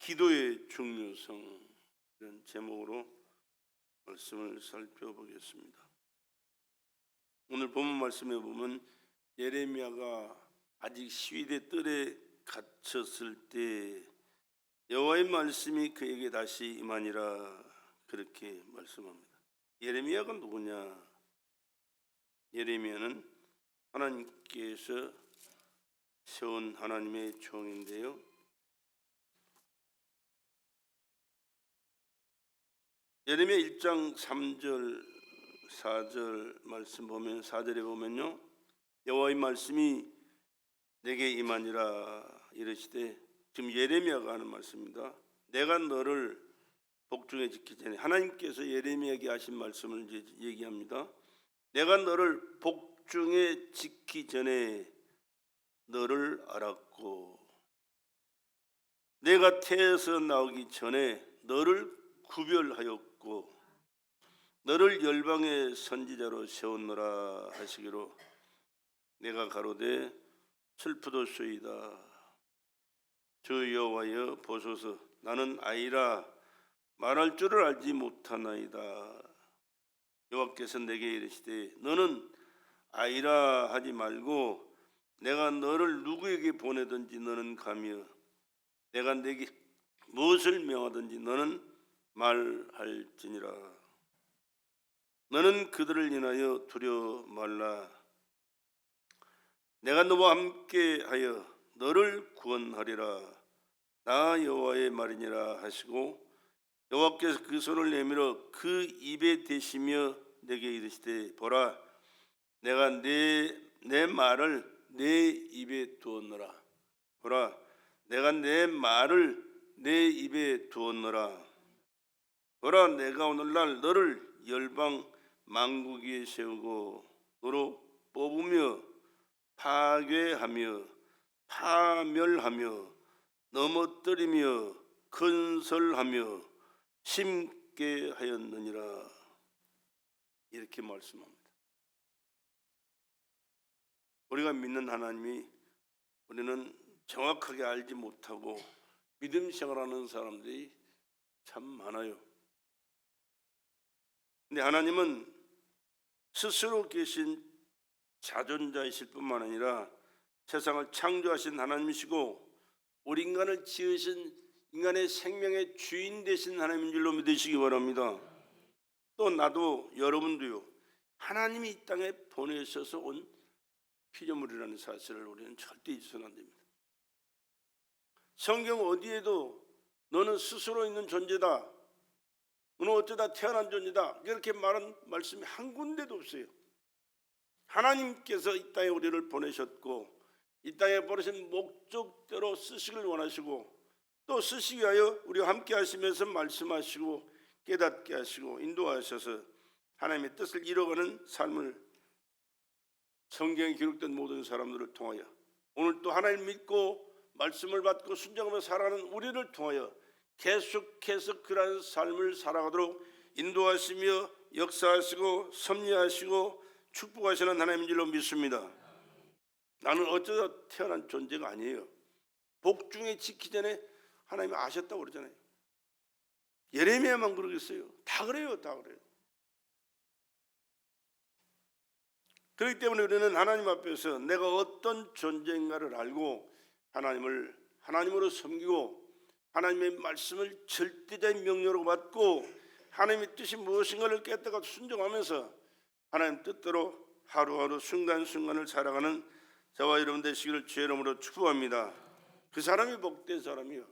기도의 중요성, 이런 제목으로 말씀을 살펴보겠습니다. 오늘 본문 말씀에 보면 예레미야가 아직 시위대 뜰에 갇혔을 때 여호와의 말씀이 그에게 다시 임하니라, 그렇게 말씀합니다. 예레미야가 누구냐? 예레미야는 하나님께서 세운 하나님의 종인데요, 예레미야 1장 3절 4절 말씀 보면, 4절에 보면요, 여호와의 말씀이 내게 임하니라 이르시되, 지금 예레미야가 하는 말씀입니다. 내가 너를 복중에 지키기 전에, 하나님께서 예레미야에게 하신 말씀을 이제 얘기합니다. 내가 너를 복중에 지키기 전에 너를 알았고, 내가 태에서 나오기 전에 너를 구별하였고, 너를 열방의 선지자로 세웠노라 하시기로, 내가 가로되 슬프도소이다. 주 여호와여 보소서, 나는 아이라 말할 줄을 알지 못하나이다. 여호와께서 내게 이르시되, 너는 아이라 하지 말고 내가 너를 누구에게 보내든지 너는 가며 내가 내게 무엇을 명하든지 너는 말할지니라. 너는 그들을 인하여 두려워 말라. 내가 너와 함께하여 너를 구원하리라. 나 여호와의 말이니라 하시고, 여호와께서 그 손을 내밀어 그 입에 대시며 내게 이르시되, 보라, 내가 내 말을 내 입에 두었노라. 보라, 내가 내 말을 내 입에 두었노라. 보라, 내가 오늘날 너를 열방 만국 위에 세우고 너로 뽑으며 파괴하며 파멸하며 넘어뜨리며 건설하며 심게 하였느니라, 이렇게 말씀합니다. 우리가 믿는 하나님이 우리는 정확하게 알지 못하고 믿음 생활하는 사람들이 참 많아요. 근데 하나님은 스스로 계신 자존자이실 뿐만 아니라 세상을 창조하신 하나님이시고, 우리 인간을 지으신 인간의 생명의 주인 되신 하나님인 줄로 믿으시기 바랍니다. 또 나도 여러분도요, 하나님이 이 땅에 보내셔서 온 피조물이라는 사실을 우리는 절대 잊어서는 안 됩니다. 성경 어디에도 너는 스스로 있는 존재다, 너는 어쩌다 태어난 존재다, 이렇게 말한 말씀이 한 군데도 없어요. 하나님께서 이 땅에 우리를 보내셨고, 이 땅에 보내신 목적대로 쓰시길 원하시고, 또 쓰시기 위하여 우리와 함께 하시면서 말씀하시고 깨닫게 하시고 인도하셔서 하나님의 뜻을 이뤄가는 삶을 성경에 기록된 모든 사람들을 통하여, 오늘 또 하나님 믿고 말씀을 받고 순종하며 살아가는 우리를 통하여 계속해서 그러한 삶을 살아가도록 인도하시며 역사하시고 섭리하시고 축복하시는 하나님인 줄로 믿습니다. 나는 어쩌다 태어난 존재가 아니에요. 복중에 지키기 전에 하나님이 아셨다고 그러잖아요. 예레미야만 그러겠어요? 다 그래요, 다 그래요. 그렇기 때문에 우리는 하나님 앞에서 내가 어떤 존재인가를 알고 하나님으로 섬기고 하나님의 말씀을 절대적인 명령으로 받고 하나님의 뜻이 무엇인가를 깨닫고 순종하면서 하나님 뜻대로 하루하루 순간순간을 살아가는 저와 여러분 되시기를 주의 이름으로 축복합니다. 그 사람이 복된 사람이요,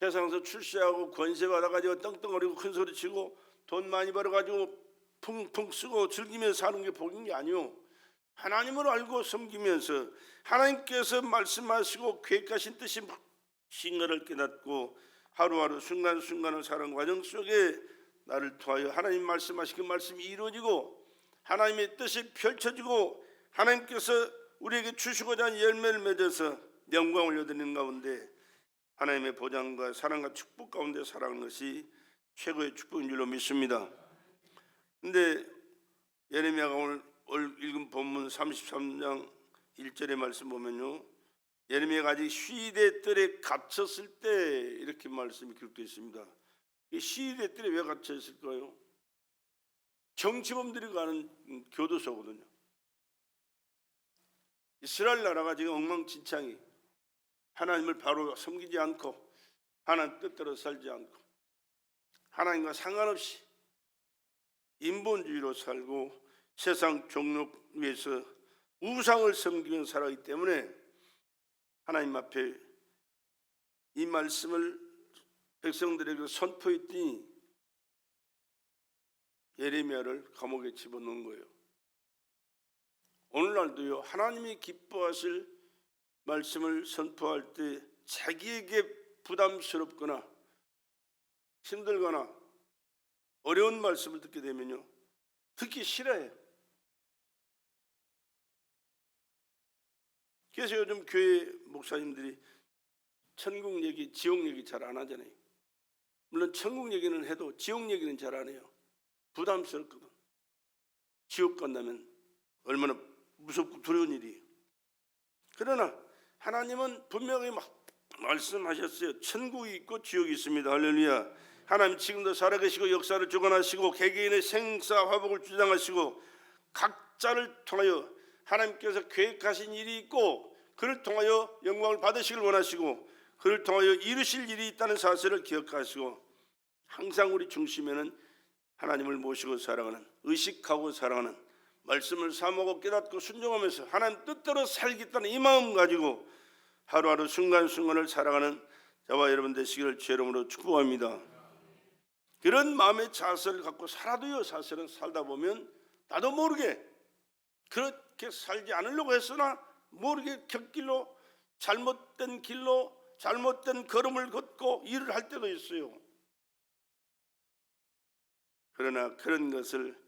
세상에서 출세하고 권세 받아가지고 떵떵거리고 큰소리치고 돈 많이 벌어가지고 풍풍 쓰고 즐기면서 사는 게 복인 게 아니요, 하나님을 알고 섬기면서 하나님께서 말씀하시고 계획하신 뜻이 무엇인 것을 깨닫고 하루하루 순간순간을 사는 과정 속에 나를 통하여 하나님 말씀하신 그 말씀이 이루어지고 하나님의 뜻이 펼쳐지고 하나님께서 우리에게 주시고자 하는 열매를 맺어서 영광을 얻는 가운데 하나님의 보장과 사랑과 축복 가운데 살아가는 것이 최고의 축복인 줄로 믿습니다. 그런데 예레미야가 오늘 읽은 본문 33장 1절의 말씀 보면요, 예레미야가 아직 시대 뜰에 갇혔을 때 이렇게 말씀이 기록되어 있습니다. 이 시대 뜰에 왜 갇혀 있을까요? 정치범들이 가는 교도소거든요. 이스라엘 나라가 지금 엉망진창이, 하나님을 바로 섬기지 않고 하나님 뜻대로 살지 않고 하나님과 상관없이 인본주의로 살고 세상 종력 위해서 우상을 섬기며 살아가기 때문에 하나님 앞에 이 말씀을 백성들에게 선포했더니 예레미야를 감옥에 집어넣은 거예요. 오늘날도요, 하나님이 기뻐하실 말씀을 선포할 때 자기에게 부담스럽거나 힘들거나 어려운 말씀을 듣게 되면요, 듣기 싫어해요. 그래서 요즘 교회 목사님들이 천국 얘기, 지옥 얘기 잘 안 하잖아요. 물론 천국 얘기는 해도 지옥 얘기는 잘 안 해요. 부담스럽거든. 지옥 간다면 얼마나 무섭고 두려운 일이에요. 그러나 하나님은 분명히 말씀하셨어요. 천국이 있고 지옥이 있습니다. 할렐루야. 하나님 지금도 살아계시고 역사를 주관하시고 개개인의 생사 화복을 주장하시고 각자를 통하여 하나님께서 계획하신 일이 있고 그를 통하여 영광을 받으시길 원하시고 그를 통하여 이루실 일이 있다는 사실을 기억하시고 항상 우리 중심에는 하나님을 모시고 살아가는, 의식하고 살아가는, 말씀을 사모하고 깨닫고 순종하면서 하나님 뜻대로 살겠다는 이 마음 가지고 하루하루 순간순간을 살아가는 저와 여러분 되시기를 주의 이름으로 축복합니다. 그런 마음의 자세를 갖고 살아도요, 사실은 살다 보면 나도 모르게 그렇게 살지 않으려고 했으나 모르게 곁길로 잘못된 길로 잘못된 걸음을 걷고 일을 할 때도 있어요. 그러나 그런 것을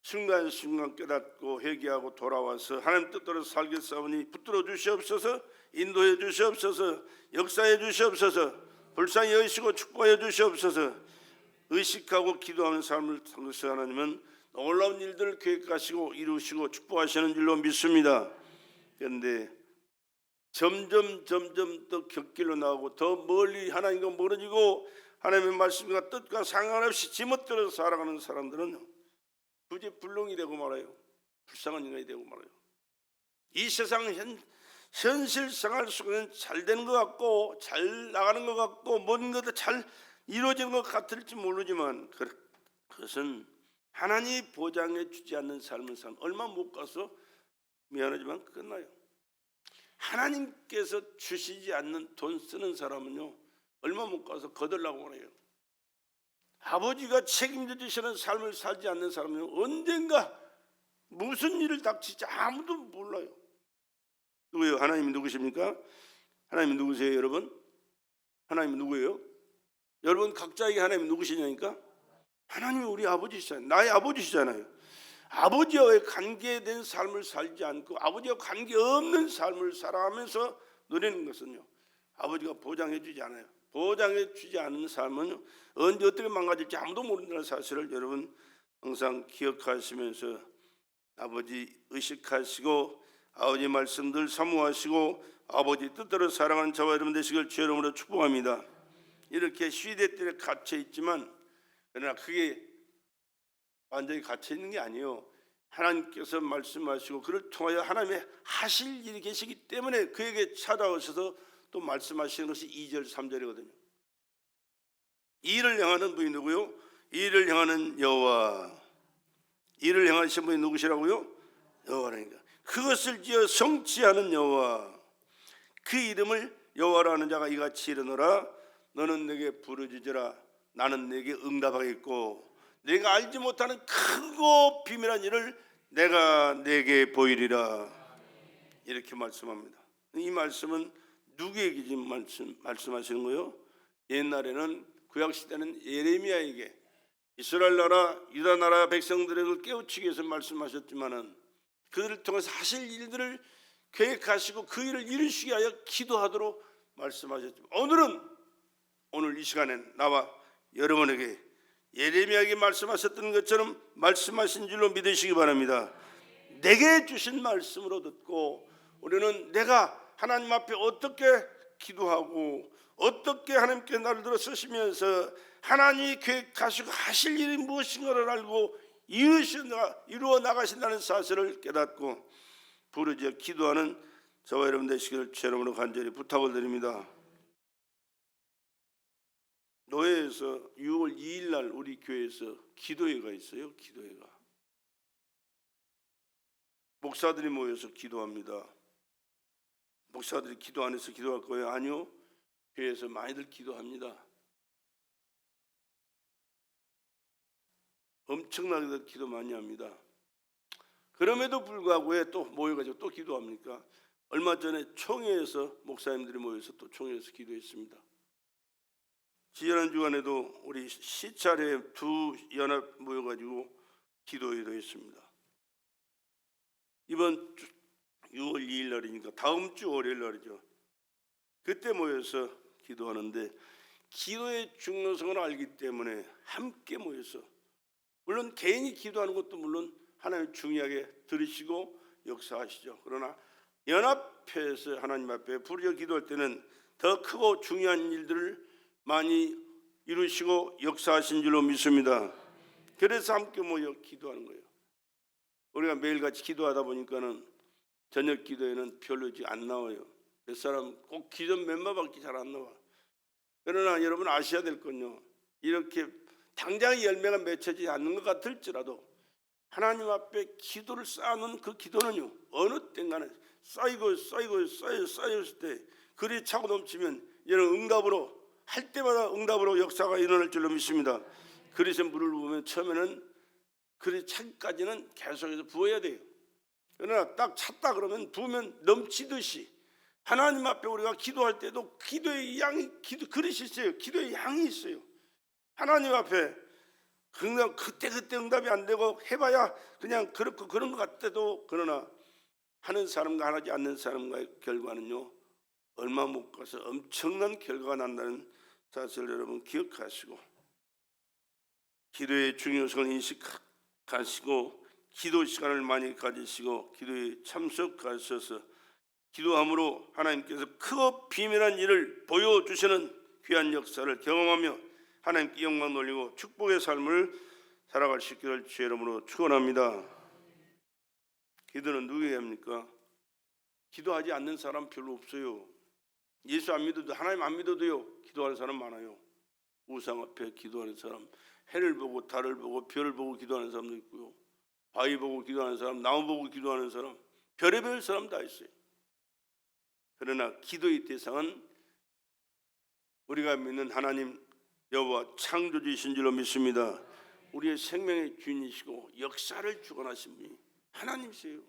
순간순간 깨닫고 회개하고 돌아와서 하나님 뜻대로 살겠사오니 붙들어 주시옵소서, 인도해 주시옵소서, 역사해 주시옵소서, 불쌍히 여기시고 축복해 주시옵소서. 의식하고 기도하는 삶을 통해서 하나님은 놀라운 일들을 계획하시고 이루시고 축복하시는 줄로 믿습니다. 그런데 점점 더 곁길로 나오고 더 멀리 하나님과 멀어지고 하나님의 말씀과 뜻과 상관없이 지멋대로 살아가는 사람들은 굳이 불능이 되고 말아요. 불쌍한 인간이 되고 말아요. 이 세상 현실 생활 속에는 잘 되는 것 같고 잘 나가는 것 같고 모든 것도 잘 이루어지는 것 같을지 모르지만 그것은 하나님이 보장해 주지 않는 삶을 산 얼마 못 가서 미안하지만 끝나요. 하나님께서 주시지 않는 돈 쓰는 사람은요, 얼마 못 가서 거들라고 해요. 아버지가 책임져 주시는 삶을 살지 않는 사람은 언젠가 무슨 일을 닥칠지 아무도 몰라요. 누구예요? 하나님이 누구십니까? 하나님이 누구세요, 여러분? 하나님이 누구예요? 여러분 각자에게 하나님이 누구시냐니까? 하나님이 우리 아버지시잖아요. 나의 아버지시잖아요. 아버지와의 관계된 삶을 살지 않고 아버지와 관계없는 삶을 살아가면서 누리는 것은요, 아버지가 보장해 주지 않아요. 보장해 주지 않는 삶은 언제 어떻게 망가질지 아무도 모른다는 사실을 여러분 항상 기억하시면서 아버지 의식하시고 아버지 말씀들 사모하시고 아버지 뜻대로 살아가는 저와 여러분 되시길 주의 이름으로 축복합니다. 이렇게 시대들에 갇혀 있지만 그러나 그게 완전히 갇혀 있는 게 아니에요. 하나님께서 말씀하시고 그를 통하여 하나님의 하실 일이 계시기 때문에 그에게 찾아오셔서 또 말씀하시는 것이 2절 3절이거든요. 이를 향하는 분이 누구요? 이를 향하는 여호와. 이를 향하신 분이 누구시라고요? 여호와라니까. 그것을 지어 성취하는 여호와. 그 이름을 여호와라는 자가 이같이 이르노라. 너는 내게 부르짖으라. 나는 내게 응답하겠고 내가 알지 못하는 크고 비밀한 일을 내가 내게 보이리라. 이렇게 말씀합니다. 이 말씀은 누구에게 지금 말씀하시는 거예요? 옛날에는 구약시대는 예레미야에게 이스라엘 나라 유다 나라 백성들을 깨우치기 위해서 말씀하셨지만은 그들을 통해서 하실 일들을 계획하시고 그 일을 이루시기 위하여 기도하도록 말씀하셨지만 오늘 이 시간엔 나와 여러분에게 예레미야에게 말씀하셨던 것처럼 말씀하신 줄로 믿으시기 바랍니다. 내게 주신 말씀으로 듣고 우리는 내가 하나님 앞에 어떻게 기도하고 어떻게 하나님께 나를 들어 쓰시면서 하나님이 계획하시고 하실 일이 무엇인가를 알고 이루어 나가신다는 사실을 깨닫고 부르짖어 기도하는 저와 여러분 되시기를 주 이름으로 간절히 부탁을 드립니다. 노예에서 6월 2일 날 우리 교회에서 기도회가 있어요. 기도회가. 목사들이 모여서 기도합니다. 목사들이 기도 안 해서 기도할 거예요? 아니요. 교회에서 많이들 기도합니다. 엄청나게 기도 많이 합니다. 그럼에도 불구하고 또 모여가지고 또 기도합니까? 얼마 전에 총회에서 목사님들이 모여서 또 총회에서 기도했습니다. 지난 주간에도 우리 시찰회 두 연합 모여가지고 기도회도 했습니다. 이번 6월 2일 날이니까 다음 주 월요일 날이죠. 그때 모여서 기도하는데 기도의 중요성을 알기 때문에 함께 모여서 물론 개인이 기도하는 것도 물론 하나님 중요하게 들으시고 역사하시죠. 그러나 연합해서 하나님 앞에 부르짖어 기도할 때는 더 크고 중요한 일들을 많이 이루시고 역사하신 줄로 믿습니다. 그래서 함께 모여 기도하는 거예요. 우리가 매일같이 기도하다 보니까는 저녁 기도에는 별로 안 나와요. 몇 사람 꼭 기도 멤버밖에 잘 안 나와. 그러나 여러분 아셔야 될 건요, 이렇게 당장 열매가 맺혀지지 않는 것 같을지라도 하나님 앞에 기도를 쌓아놓은 그 기도는요, 어느 때인가는 쌓였을 때 그리 차고 넘치면 이런 응답으로 할 때마다 응답으로 역사가 일어날 줄로 믿습니다. 그릇에 물을 부으면 처음에는 그릇 차기까지는 계속해서 부어야 돼요. 그러나 딱 찼다 그러면 부으면 넘치듯이 하나님 앞에 우리가 기도할 때도 기도의 양이 그릇이 있어요. 기도의 양이 있어요. 하나님 앞에 그냥 그때 응답이 안 되고 해봐야 그냥 그렇고 그런 것 같아도, 그러나 하는 사람과 하지 않는 사람과의 결과는요, 얼마 못 가서 엄청난 결과가 난다는 사실을 여러분 기억하시고 기도의 중요성을 인식하시고 기도 시간을 많이 가지시고 기도에 참석하셔서 기도함으로 하나님께서 크고 비밀한 일을 보여주시는 귀한 역사를 경험하며 하나님께 영광 돌리고 축복의 삶을 살아갈 수 있기를 주의 이름으로 축원합니다. 기도는 누구에게 합니까? 기도하지 않는 사람 별로 없어요. 예수 안 믿어도, 하나님 안 믿어도요, 기도하는 사람 많아요. 우상 앞에 기도하는 사람, 해를 보고 달을 보고 별을 보고 기도하는 사람도 있고요, 바위 보고 기도하는 사람, 나무 보고 기도하는 사람, 별의별 사람 다 있어요. 그러나 기도의 대상은 우리가 믿는 하나님 여호와 창조주이신 줄로 믿습니다. 우리의 생명의 주인이시고 역사를 주관하신 분이 하나님이세요.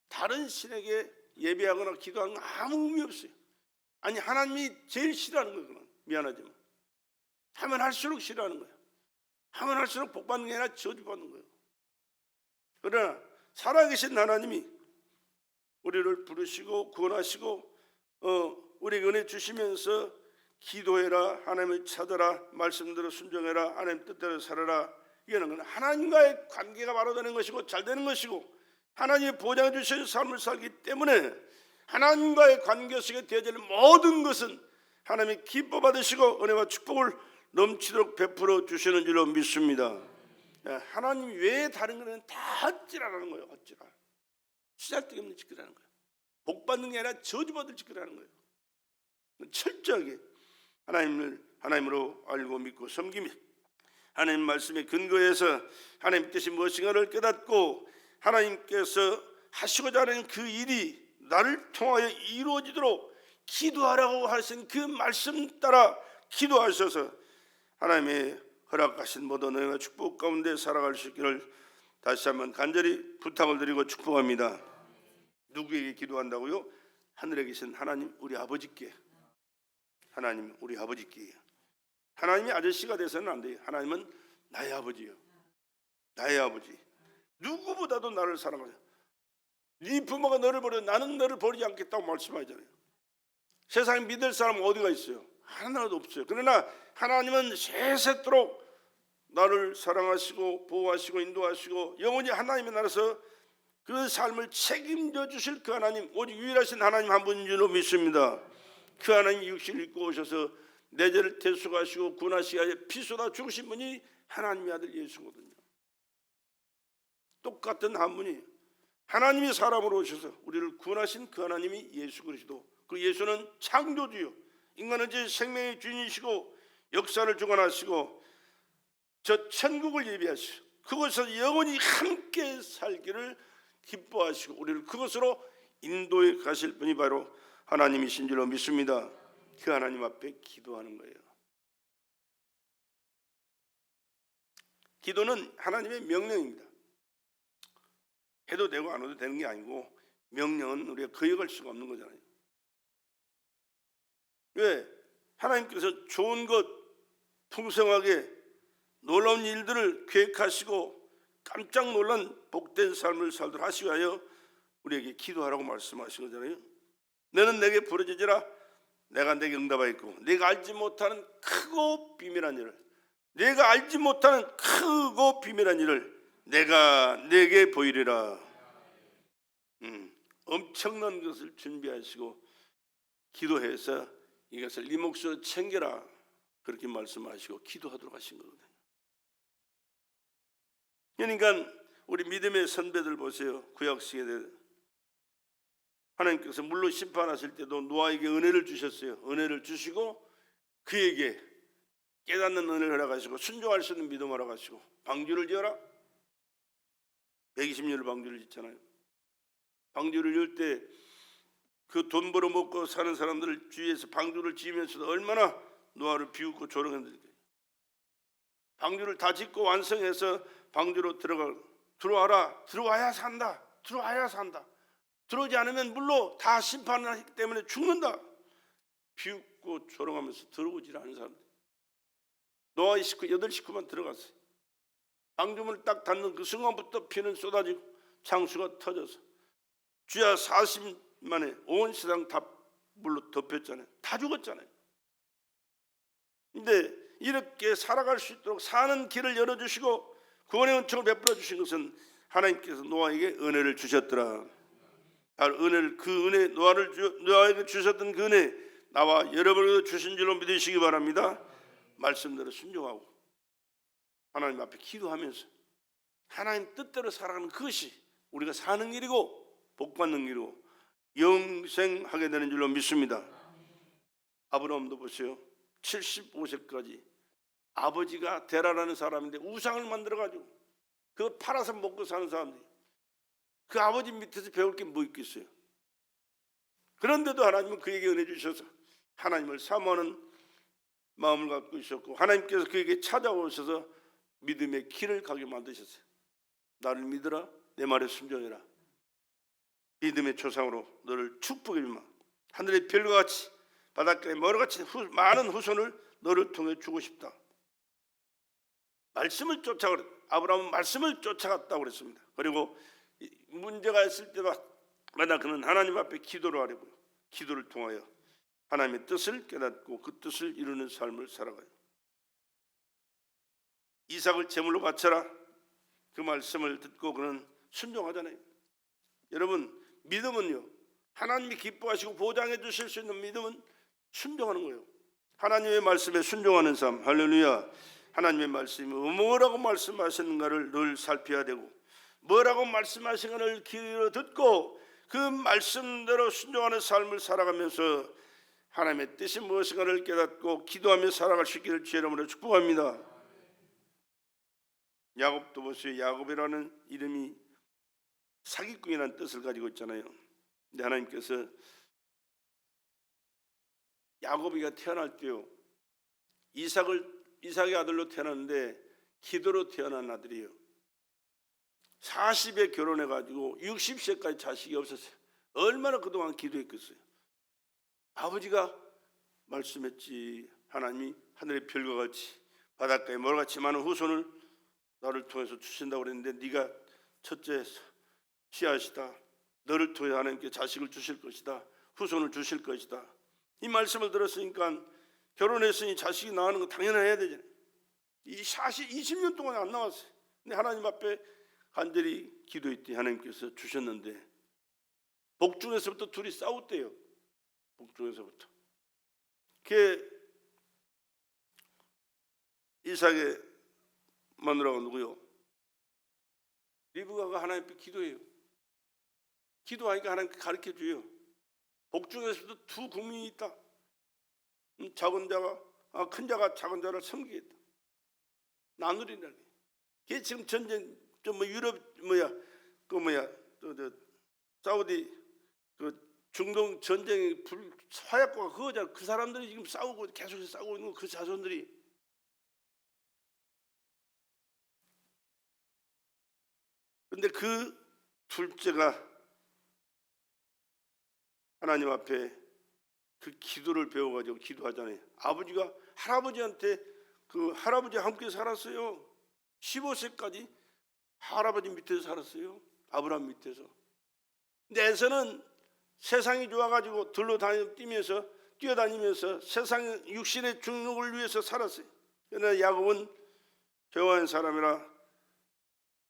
다른 신에게 예배하거나 기도하는 건 아무 의미 없어요. 아니, 하나님이 제일 싫어하는 거예요. 미안하지만 하면 할수록 싫어하는 거예요. 하면 할수록 복받는 게 아니라 저주받는 거예요. 그러나 살아계신 하나님이 우리를 부르시고 구원하시고 우리에게 은혜 주시면서 기도해라, 하나님을 찾아라, 말씀대로 순종해라, 하나님 뜻대로 살아라, 이거는 건 하나님과의 관계가 바로 되는 것이고 잘 되는 것이고 하나님이 보장해 주신 삶을 살기 때문에 하나님과의 관계 속에 되어질 모든 것은 하나님이 기뻐 받으시고 은혜와 축복을 넘치도록 베풀어 주시는 줄로 믿습니다. 하나님 외에 다른 것은 다 어찌라라는 거예요. 어찌라. 쓰잘데기 없는 짓거리라는 거예요. 복 받는 게 아니라 저주받을 짓거리라는 거예요. 철저하게 하나님으로 알고 믿고 섬기며 하나님 말씀에 근거해서 하나님 뜻이 무엇인가를 깨닫고 하나님께서 하시고자 하는 그 일이 나를 통하여 이루어지도록 기도하라고 하신 그 말씀 따라 기도하셔서 하나님의 허락하신 모든 은혜와 축복 가운데 살아갈 수 있기를 다시 한번 간절히 부탁을 드리고 축복합니다. 누구에게 기도한다고요? 하늘에 계신 하나님 우리 아버지께. 하나님 우리 아버지께. 하나님이 아저씨가 돼서는 안 돼요. 하나님은 나의 아버지요. 나의 아버지. 누구보다도 나를 사랑하죠. 네 부모가 너를 버려 나는 너를 버리지 않겠다고 말씀하잖아요. 세상에 믿을 사람은 어디가 있어요? 하나도 없어요. 그러나 하나님은 세세토록 나를 사랑하시고 보호하시고 인도하시고 영원히 하나님의 나라에서 그 삶을 책임져 주실 그 하나님, 오직 유일하신 하나님 한 분인 줄로 믿습니다. 그 하나님이 육신을 입고 오셔서 내 죄를 대속하시고 구원하시기 위하여 피 쏟아 죽으신 분이 하나님의 아들 예수거든요. 똑같은 한 분이 하나님이 사람으로 오셔서 우리를 구원하신 그 하나님이 예수 그리스도. 그 예수는 창조주요, 인간은 제 생명의 주인이시고 역사를 주관하시고 저 천국을 예비하시고 그곳에서 영원히 함께 살기를 기뻐하시고 우리를 그것으로 인도해 가실 분이 바로 하나님이신 줄로 믿습니다. 그 하나님 앞에 기도하는 거예요. 기도는 하나님의 명령입니다. 해도 되고 안 해도 되는 게 아니고 명령은 우리가 거역할 수가 없는 거잖아요. 왜? 하나님께서 좋은 것, 풍성하게 놀라운 일들을 계획하시고 깜짝 놀란 복된 삶을 살도록 하시기 위하여 우리에게 기도하라고 말씀하신 거잖아요. 너는 내게 부르짖으라 내가 내게 응답하겠고 내가 알지 못하는 크고 비밀한 일을 내가 알지 못하는 크고 비밀한 일을 내가 내게 보이리라. 엄청난 것을 준비하시고 기도해서 이것을 네 몫으로 챙겨라 그렇게 말씀하시고 기도하도록 하신 거거든요. 그러니까 우리 믿음의 선배들 보세요. 구약시대에 하나님께서 물로 심판하실 때도 노아에게 은혜를 주셨어요. 은혜를 주시고 그에게 깨닫는 은혜를 허락하시고 순종할 수 있는 믿음을 허락하시고 방주를 지어라. 120년을 방주를 짓잖아요. 방주를 지을 때 그 돈 벌어 먹고 사는 사람들을 주위에서 방주를 지으면서도 얼마나 노아를 비웃고 조롱했는지. 방주를 다 짓고 완성해서 방주로 들어와라. 들어와야 산다. 들어와야 산다. 들어오지 않으면 물로 다 심판을 하기 때문에 죽는다. 비웃고 조롱하면서 들어오지 않은 사람들. 노아의 식구 8식구만 들어갔어요. 방주문을 딱 닫는 그 순간부터 피는 쏟아지고 창수가 터져서 주야 40 만에 온 세상 다 물로 덮였잖아요. 다 죽었잖아요. 근데 이렇게 살아갈 수 있도록 사는 길을 열어주시고 구원의 은총을 베풀어 주신 것은 하나님께서 노아에게 은혜를 주셨더라. 바로 은혜를, 그 은혜, 노아에게 주셨던 그 은혜 나와 여러분에게 주신 줄로 믿으시기 바랍니다. 말씀대로 순종하고 하나님 앞에 기도하면서 하나님 뜻대로 살아가는 그것이 우리가 사는 길이고 복받는 길이고 영생하게 되는 줄로 믿습니다. 아브라함도 보세요. 75세까지 아버지가 데라라는 사람인데 우상을 만들어가지고 그거 팔아서 먹고 사는 사람들이 그 아버지 밑에서 배울 게 뭐 있겠어요. 그런데도 하나님은 그에게 은혜 주셔서 하나님을 사모하는 마음을 갖고 있었고 하나님께서 그에게 찾아오셔서 믿음의 길을 가게 만드셨어요. 나를 믿으라 내 말에 순종해라. 믿음의 조상으로 너를 축복해주마. 하늘의 별과 같이 바닷가의 모래같이 많은 후손을 너를 통해 주고 싶다. 말씀을 쫓아가 아브라함은 말씀을 쫓아갔다고 그랬습니다. 그리고 문제가 있을 때마다 그는 하나님 앞에 기도를 하려고요. 기도를 통하여 하나님의 뜻을 깨닫고 그 뜻을 이루는 삶을 살아가요. 이삭을 제물로 바쳐라. 그 말씀을 듣고 그는 순종하잖아요. 여러분 믿음은요, 하나님이 기뻐하시고 보장해 주실 수 있는 믿음은 순종하는 거예요. 하나님의 말씀에 순종하는 삶. 할렐루야. 하나님의 말씀이 뭐라고 말씀하시는가를 늘 살펴야 되고 뭐라고 말씀하시는가를 귀로 듣고 그 말씀대로 순종하는 삶을 살아가면서 하나님의 뜻이 무엇인가를 깨닫고 기도하며 살아갈 수 있기를 주의 이름으로 축복합니다. 야곱도 보세요. 야곱이라는 이름이 사기꾼이라는 뜻을 가지고 있잖아요. 근데 하나님께서 야곱이가 태어날 때요, 이삭의 아들로 태어났는데 기도로 태어난 아들이에요. 40에 결혼해가지고 60세까지 자식이 없었어요. 얼마나 그동안 기도했겠어요. 아버지가 말씀했지. 하나님이 하늘의 별과 같이 바닷가에 모래같이 많은 후손을 너를 통해서 주신다고 그랬는데 네가 첫째 씨앗이다. 너를 통해 하나님께 자식을 주실 것이다. 후손을 주실 것이다. 이 말씀을 들었으니까 결혼했으니 자식이 나오는 거 당연히 해야 되잖아요. 이 20년 동안 안 나왔어요. 근데 하나님 앞에 간절히 기도했더니 하나님께서 주셨는데 복중에서부터 둘이 싸웠대요. 복중에서부터. 그 이삭의 마누라가 누구요? 리브가가 하나님 앞에 기도해요. 기도하니까 하나님께 가르쳐줘요. 복중에서도 두 국민이 있다. 작은 자가 큰 자가 작은 자를 섬기겠다. 나누리라. 그게 지금 전쟁 유럽 사우디 중동 전쟁의 화약고가 그거잖아. 그 사람들이 지금 싸우고 계속해서 싸우고 있는 그 자손들이. 근데 그 둘째가 하나님 앞에 그 기도를 배워가지고 기도하잖아요. 아버지가 할아버지한테 그 할아버지 함께 살았어요. 15세까지 할아버지 밑에서 살았어요. 아브라함 밑에서. 근데 에서는 세상이 좋아가지고 뛰어다니면서 세상 육신의 중력을 위해서 살았어요. 그러나 야곱은 교화한 사람이라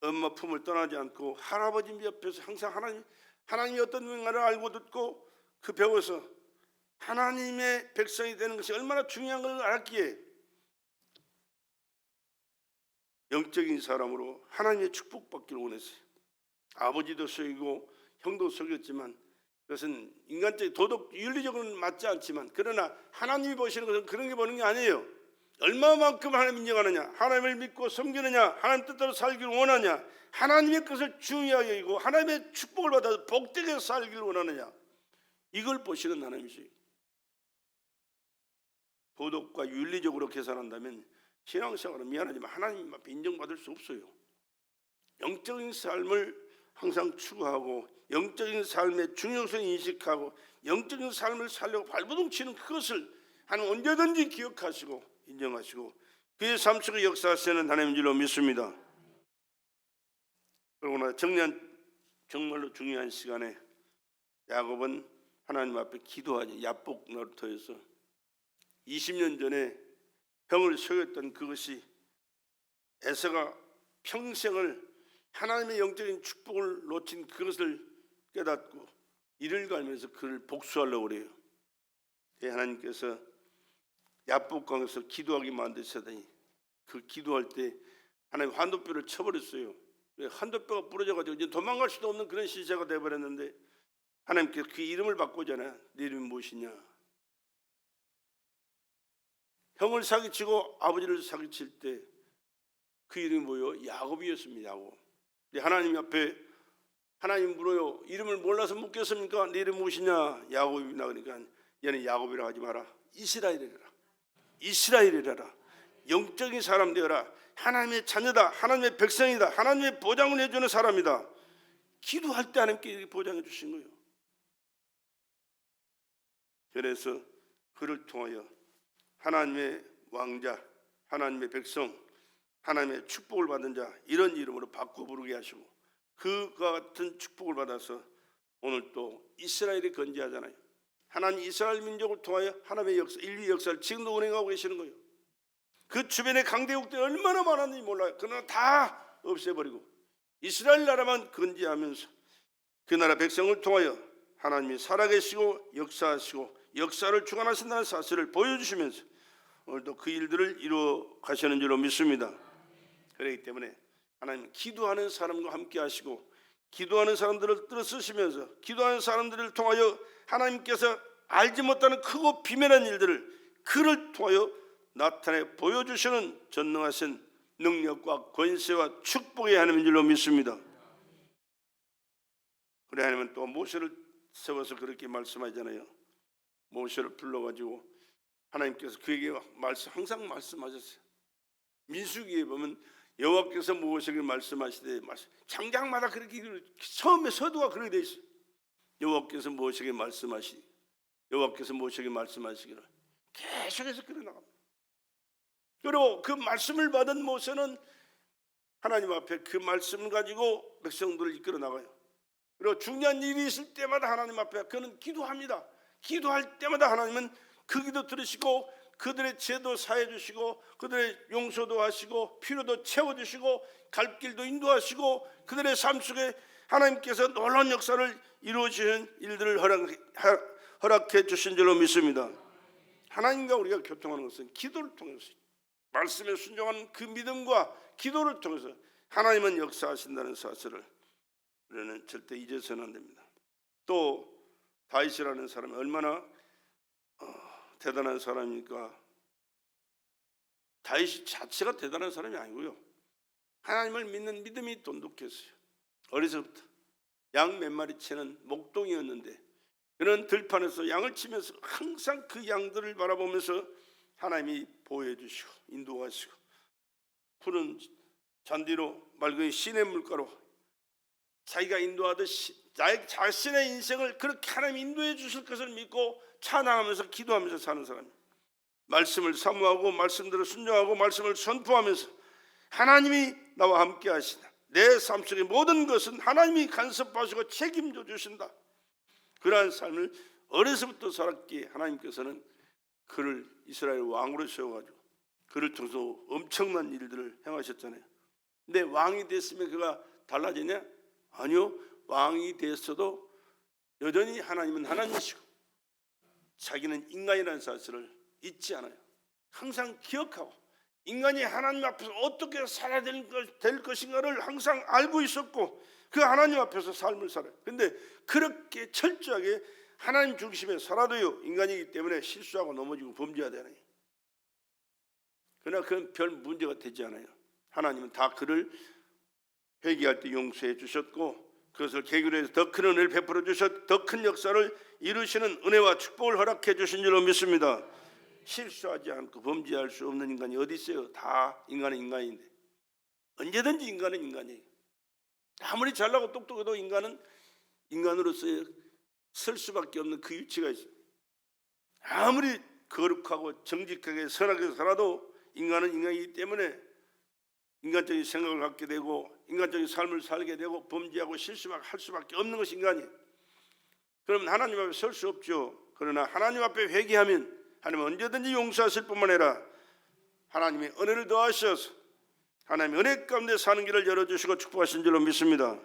엄마 품을 떠나지 않고 할아버지 옆에서 항상 하나님이 어떤 명령을 알고 듣고 그 배워서 하나님의 백성이 되는 것이 얼마나 중요한 걸 알았기에 영적인 사람으로 하나님의 축복받기를 원했어요. 아버지도 속이고 형도 속였지만 그것은 인간적인 도덕 윤리적으로는 맞지 않지만 그러나 하나님이 보시는 것은 그런 게 보는 게 아니에요. 얼마만큼 하나님 인정하느냐, 하나님을 믿고 섬기느냐, 하나님 뜻대로 살기를 원하냐, 하나님의 것을 중요하게 여기고 하나님의 축복을 받아서 복되게 살기를 원하느냐, 이걸 보시는 하나님이세요. 도덕과 윤리적으로 계산한다면 신앙생활은 미안하지만 하나님 앞에 인정받을 수 없어요. 영적인 삶을 항상 추구하고 영적인 삶의 중요성을 인식하고 영적인 삶을 살려고 발버둥 치는 그것을 하나님 언제든지 기억하시고 인정하시고 그의 삶 속에 역사하시는 하나님인 줄로 믿습니다. 그러나 정말로 중요한 시간에 야곱은 하나님 앞에 기도하지 야복 노릇하여서 20년 전에 형을 속였던 그것이 에서가 평생을 하나님의 영적인 축복을 놓친 그것을 깨닫고 이를 갈면서 그를 복수하려고 그래요. 하나님께서 야복강에서 기도하게 만드셨더니 그 기도할 때 하나님 환도뼈를 쳐버렸어요. 환도뼈가 부러져가지고 이제 도망갈 수도 없는 그런 시세가 되어버렸는데 하나님께서 그 이름을 바꾸잖아요. 네 이름이 무엇이냐? 형을 사기치고 아버지를 사기칠 때 그 이름이 뭐예요? 야곱이었습니다. 야곱. 하나님 앞에 하나님 물어요. 이름을 몰라서 묻겠습니까? 네 이름 무엇이냐? 야곱이나. 그러니까 얘는 야곱이라 하지 마라. 이스라엘이라. 이스라엘이라. 영적인 사람 되어라. 하나님의 자녀다. 하나님의 백성이다. 하나님의 보장을 해주는 사람이다. 기도할 때 하나님께 보장해 주신 거예요. 그래서 그를 통하여 하나님의 왕자, 하나님의 백성, 하나님의 축복을 받은 자 이런 이름으로 바꿔 부르게 하시고 그와 같은 축복을 받아서 오늘 또 이스라엘이 건재하잖아요. 하나님 이스라엘 민족을 통하여 하나님의 역사, 인류 역사를 지금도 운행하고 계시는 거예요. 그 주변에 강대국들이 얼마나 많았는지 몰라요. 그러나 다 없애버리고 이스라엘 나라만 건재하면서 그 나라 백성을 통하여 하나님이 살아계시고 역사하시고 역사를 주관하신다는 사실을 보여주시면서 오늘도 그 일들을 이루어 가시는 줄로 믿습니다. 그렇기 때문에 하나님 기도하는 사람과 함께 하시고 기도하는 사람들을 들어 쓰시면서 기도하는 사람들을 통하여 하나님께서 알지 못하는 크고 비밀한 일들을 그를 통하여 나타내 보여주시는 전능하신 능력과 권세와 축복의 하나님인 줄로 믿습니다. 그래 하나님은 또 모세를 세워서 그렇게 말씀하잖아요. 모세를 불러가지고 하나님께서 그에게 항상 말씀하셨어요. 민수기에 보면 여호와께서 모세에게 말씀하시되 장장마다 그렇게 처음에 서두가 그렇게 돼 있어요. 여호와께서 모세에게 말씀하시기를 계속해서 그래 나갑니다. 그리고 그 말씀을 받은 모세는 하나님 앞에 그 말씀을 가지고 백성들을 이끌어 나가요. 그리고 중요한 일이 있을 때마다 하나님 앞에 그는 기도합니다. 기도할 때마다 하나님은 그 기도 들으시고 그들의 죄도 사해 주시고 그들의 용서도 하시고 필요도 채워주시고 갈 길도 인도하시고 그들의 삶 속에 하나님께서 놀라운 역사를 이루어지는 일들을 허락해 주신 줄로 믿습니다. 하나님과 우리가 교통하는 것은 기도를 통해서, 말씀에 순종하는 그 믿음과 기도를 통해서 하나님은 역사하신다는 사실을 우리는 절대 잊어서는 안 됩니다. 또 다윗이라는 사람이 얼마나 대단한 사람이니까, 다윗 자체가 대단한 사람이 아니고요, 하나님을 믿는 믿음이 돈독했어요. 어려서부터 양 몇 마리 치는 목동이었는데 그는 들판에서 양을 치면서 항상 그 양들을 바라보면서 하나님이 보호해 주시고 인도하시고 푸른 잔디로 맑은 시냇 물가로 자기가 인도하듯이 자기 자신의 인생을 그렇게 하나님이 인도해 주실 것을 믿고 찬양하면서 기도하면서 사는 사람이에요. 말씀을 사모하고 말씀대로 순종하고 말씀을 선포하면서 하나님이 나와 함께 하시다, 내 삶 속의 모든 것은 하나님이 간섭하시고 책임져 주신다, 그러한 삶을 어려서부터 살았기에 하나님께서는 그를 이스라엘 왕으로 세워가지고 그를 통해서 엄청난 일들을 행하셨잖아요. 근데 왕이 됐으면 그가 달라지냐? 아니요. 왕이 됐어도 여전히 하나님은 하나님이시고 자기는 인간이라는 사실을 잊지 않아요. 항상 기억하고 인간이 하나님 앞에서 어떻게 살아야 될 것인가를 항상 알고 있었고 그 하나님 앞에서 삶을 살아요. 그런데 그렇게 철저하게 하나님 중심에 살아도요, 인간이기 때문에 실수하고 넘어지고 범죄하잖아요. 그러나 그건 별 문제가 되지 않아요. 하나님은 다 그를 회개할 때 용서해 주셨고 그것을 계기로 해서 더 큰 은혜를 베풀어 주셨, 더 큰 역사를 이루시는 은혜와 축복을 허락해 주신 줄로 믿습니다. 실수하지 않고 범죄할 수 없는 인간이 어디 있어요? 다 인간은 인간인데, 언제든지 인간은 인간이에요. 아무리 잘나고 똑똑해도 인간은 인간으로서의 설 수밖에 없는 그 위치가 있어요. 아무리 거룩하고 정직하게 선하게 살아도 인간은 인간이기 때문에 인간적인 생각을 갖게 되고 인간적인 삶을 살게 되고 범죄하고 실수할 수밖에 없는 것이 인간이에요. 그러면 하나님 앞에 설 수 없죠. 그러나 하나님 앞에 회개하면 하나님은 언제든지 용서하실 뿐만 아니라 하나님의 은혜를 더하셔서 하나님의 은혜 가운데 사는 길을 열어주시고 축복하신 줄로 믿습니다.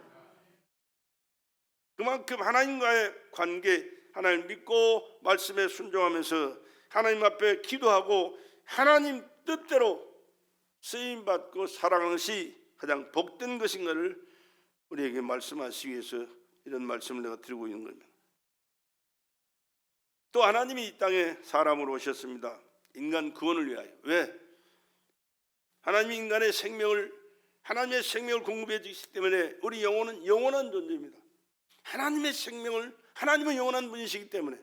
그만큼 하나님과의 관계, 하나님 믿고 말씀에 순종하면서 하나님 앞에 기도하고 하나님 뜻대로 쓰임받고 살아가는 것이 가장 복된 것인가를 우리에게 말씀하시기 위해서 이런 말씀을 내가 드리고 있는 겁니다. 또 하나님이 이 땅에 사람으로 오셨습니다. 인간 구원을 위하여. 왜? 하나님이 인간의 생명을, 하나님의 생명을 공급해 주시기 때문에 우리 영혼은 영원한 존재입니다. 하나님의 생명을, 하나님은 영원한 분이시기 때문에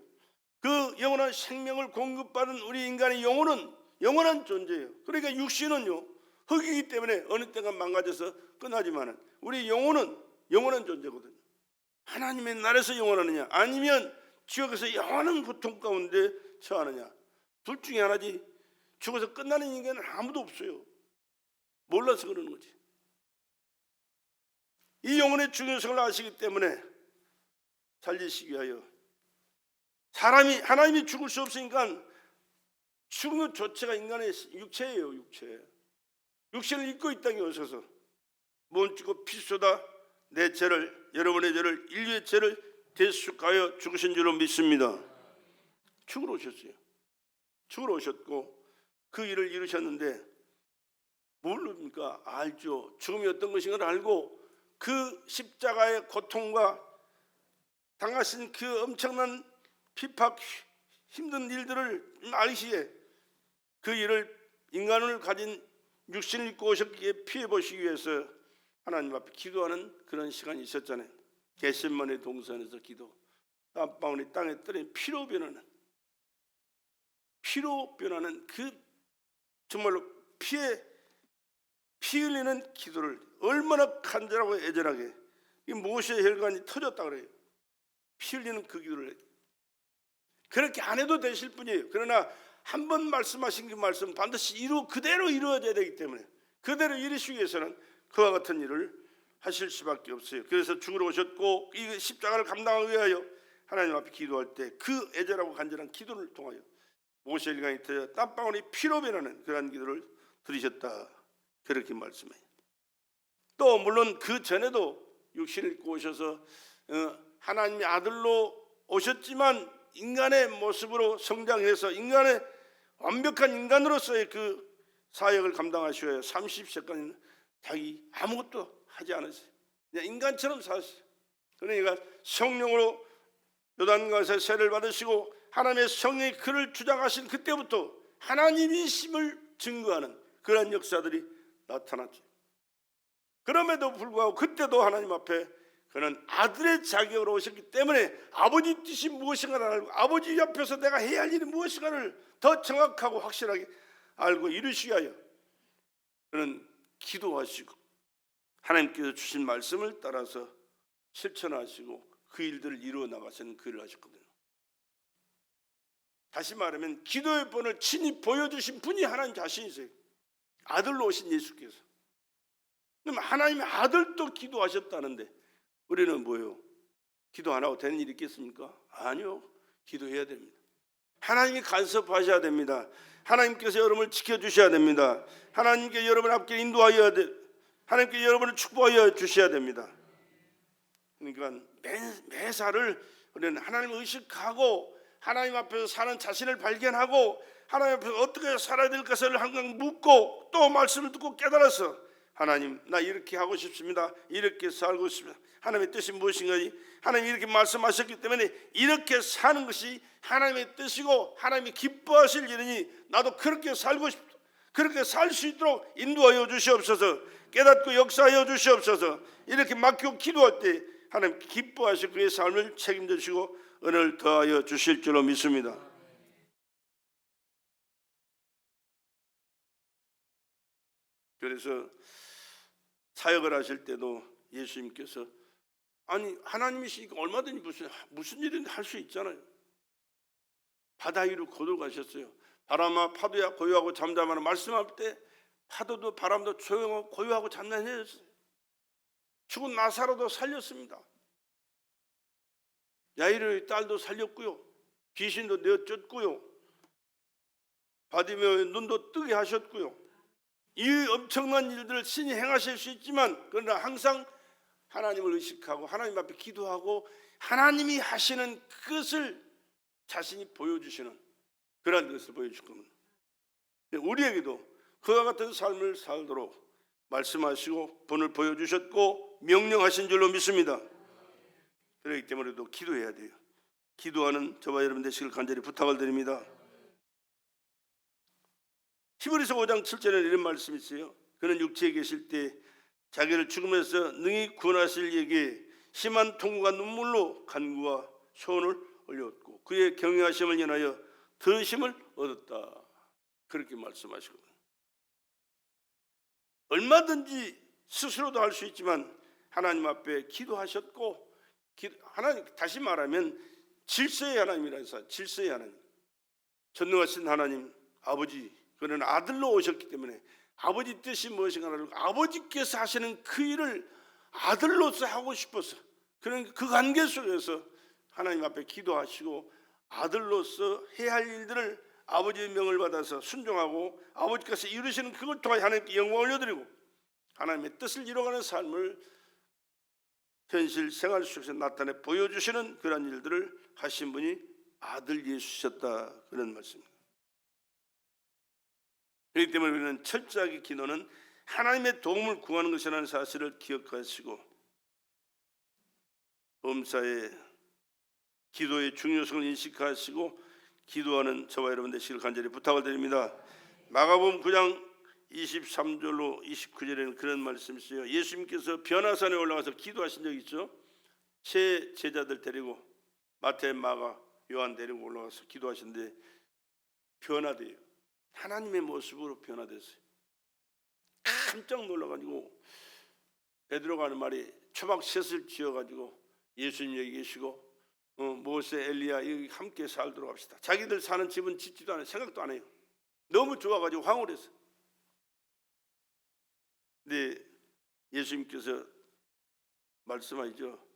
그 영원한 생명을 공급받은 우리 인간의 영혼은 영원한 존재예요. 그러니까 육신은요 흙이기 때문에 어느 때가 망가져서 끝나지만은 우리 영혼은 영원한 존재거든요. 하나님의 나라에서 영원하느냐 아니면 지옥에서 영원한 고통 가운데 처하느냐, 둘 중에 하나지. 죽어서 끝나는 인간은 아무도 없어요. 몰라서 그러는 거지. 이 영혼의 중요성을 아시기 때문에 살리시기 위하여 하나님이 죽을 수 없으니까 죽는 조체가 인간의 육체예요. 육체를 입고 이 땅에 오셔서 몸 찢고 피 쏟아 내 죄를, 여러분의 죄를, 인류의 죄를 대속하여 죽으신 줄로 믿습니다. 죽으러 오셨어요. 죽으러 오셨고 그 일을 이루셨는데 모릅니까? 알죠. 죽음이 어떤 것인가를 알고 그 십자가의 고통과 당하신 그 엄청난 핍박, 힘든 일들을 알시에 그 일을 인간을 가진 육신을 입고 오셨기에 피해 보시기 위해서 하나님 앞에 기도하는 그런 시간이 있었잖아요. 겟세마네 동산에서 기도, 땀방울이 땅에 떨어져 피로 변하는 그 정말로 피 흘리는 기도를 얼마나 간절하고 애절하게, 이 무엇의 혈관이 터졌다 그래요. 피 흘리는 그 기도를 그렇게 안 해도 되실 분이에요. 그러나 한 번 말씀하신 그 말씀 반드시 그대로 이루어져야 되기 때문에 그대로 이루시기 위해서는 그와 같은 일을 하실 수밖에 없어요. 그래서 죽으러 오셨고 이 십자가를 감당하기 위하여 하나님 앞에 기도할 때 그 애절하고 간절한 기도를 통하여 모세 일강이 터져 땀방울이 피로 변하는 그러한 기도를 들으셨다, 그렇게 말씀해요. 또 물론 그 전에도 육신을 입고 오셔서 하나님의 아들로 오셨지만 인간의 모습으로 성장해서 인간의 완벽한 인간으로서의 그 사역을 감당하셔야 30세까지는 자기 아무것도 하지 않았어요. 그냥 인간처럼 사셨어요. 그러니까 성령으로 요단강에서 세례를 받으시고 하나님의 성령이 그를 주장하신 그때부터 하나님이심을 증거하는 그런 역사들이 나타났죠. 그럼에도 불구하고 그때도 하나님 앞에 그는 아들의 자격으로 오셨기 때문에 아버지 뜻이 무엇인가를 알고 아버지 옆에서 내가 해야 할 일이 무엇인가를 더 정확하고 확실하게 알고 이루시기 위하여 그는 기도하시고 하나님께서 주신 말씀을 따라서 실천하시고 그 일들을 이루어 나가시는 그 일을 하셨거든요. 다시 말하면 기도의 본을 친히 보여주신 분이 하나님 자신이세요. 아들로 오신 예수께서. 그럼 하나님의 아들도 기도하셨다는데 우리는 뭐예요? 기도 안 하고 되는 일이 있겠습니까? 아니요. 기도해야 됩니다. 하나님이 간섭하셔야 됩니다. 하나님께서 여러분을 지켜주셔야 됩니다. 하나님께 여러분 앞길 인도하여야 돼. 하나님께 여러분을 축복하여 주셔야 됩니다. 그러니까 매사를 우리는 하나님을 의식하고 하나님 앞에서 사는 자신을 발견하고 하나님 앞에서 어떻게 살아야 될 것을 항상 묻고 또 말씀을 듣고 깨달아서 하나님, 나 이렇게 하고 싶습니다. 이렇게 살고 싶습니다. 하나님의 뜻이 무엇인가요? 하나님이 이렇게 말씀하셨기 때문에 이렇게 사는 것이 하나님의 뜻이고 하나님이 기뻐하실 일이니 나도 그렇게 살고 싶다. 그렇게 살 수 있도록 인도하여 주시옵소서. 깨닫고 역사하여 주시옵소서. 이렇게 맡기고 기도할 때 하나님 기뻐하실 그의 삶을 책임져 주시고 은혜를 더하여 주실 줄로 믿습니다. 그래서 사역을 하실 때도 예수님께서 아니 하나님이시니까 얼마든지 무슨 일이든 할 수 있잖아요. 바다 위로 거들어가셨어요. 바람아 파도야 고요하고 잠잠하라 말씀할 때 파도도 바람도 조용하고 고요하고 잠잠해졌어요. 죽은 나사로도 살렸습니다. 야이로의 딸도 살렸고요. 귀신도 내어쫓고요. 바디메오의 눈도 뜨게 하셨고요. 이 엄청난 일들을 신이 행하실 수 있지만 그러나 항상 하나님을 의식하고 하나님 앞에 기도하고 하나님이 하시는 그것을 자신이 보여주시는 그런 것을 보여줄 겁니다. 우리에게도 그와 같은 삶을 살도록 말씀하시고 본을 보여주셨고 명령하신 줄로 믿습니다. 그렇기 때문에 또 기도해야 돼요. 기도하는 저와 여러분 되시길 간절히 부탁을 드립니다. 히브리서 5장 7절에 이런 말씀이 있어요. 그는 육체에 계실 때 자기를 죽음에서 능히 구원하실 이에게 심한 통곡과 눈물로 간구와 소원을 올렸고 그의 경외하심을 인하여 들으심을 얻었다. 그렇게 말씀하시거든요. 얼마든지 스스로도 할 수 있지만 하나님 앞에 기도하셨고 하나님, 다시 말하면 질서의 하나님이라서 질서의 하나님, 전능하신 하나님 아버지, 그는 아들로 오셨기 때문에 아버지 뜻이 무엇인가를 아버지께서 하시는 그 일을 아들로서 하고 싶어서 그런 그 관계 속에서 하나님 앞에 기도하시고 아들로서 해야 할 일들을 아버지의 명을 받아서 순종하고 아버지께서 이루시는 그걸 통해 하나님께 영광을 올려드리고 하나님의 뜻을 이루어가는 삶을 현실 생활 속에서 나타내 보여주시는 그런 일들을 하신 분이 아들 예수셨다, 그런 말씀입니다. 그렇기 때문에 우리는 철저하게 기도는 하나님의 도움을 구하는 것이라는 사실을 기억하시고 범사의 기도의 중요성을 인식하시고 기도하는 저와 여러분 되시길 간절히 부탁을 드립니다. 마가복음 9장 23절로 29절에는 그런 말씀이 있어요. 예수님께서 변화산에 올라가서 기도하신 적 있죠. 세 제자들 데리고 마태, 마가, 요한 데리고 올라가서 기도하시는데 변화돼요. 하나님의 모습으로 변화됐어요. 깜짝 놀라가지고 베드로가 하는 말이 초막셋을 지어가지고 예수님 여기 계시고 모세, 엘리야 여기 함께 살도록 합시다. 자기들 사는 집은 짓지도 않아요. 생각도 안 해요. 너무 좋아가지고 황홀했어요. 근데 예수님께서 말씀하시죠.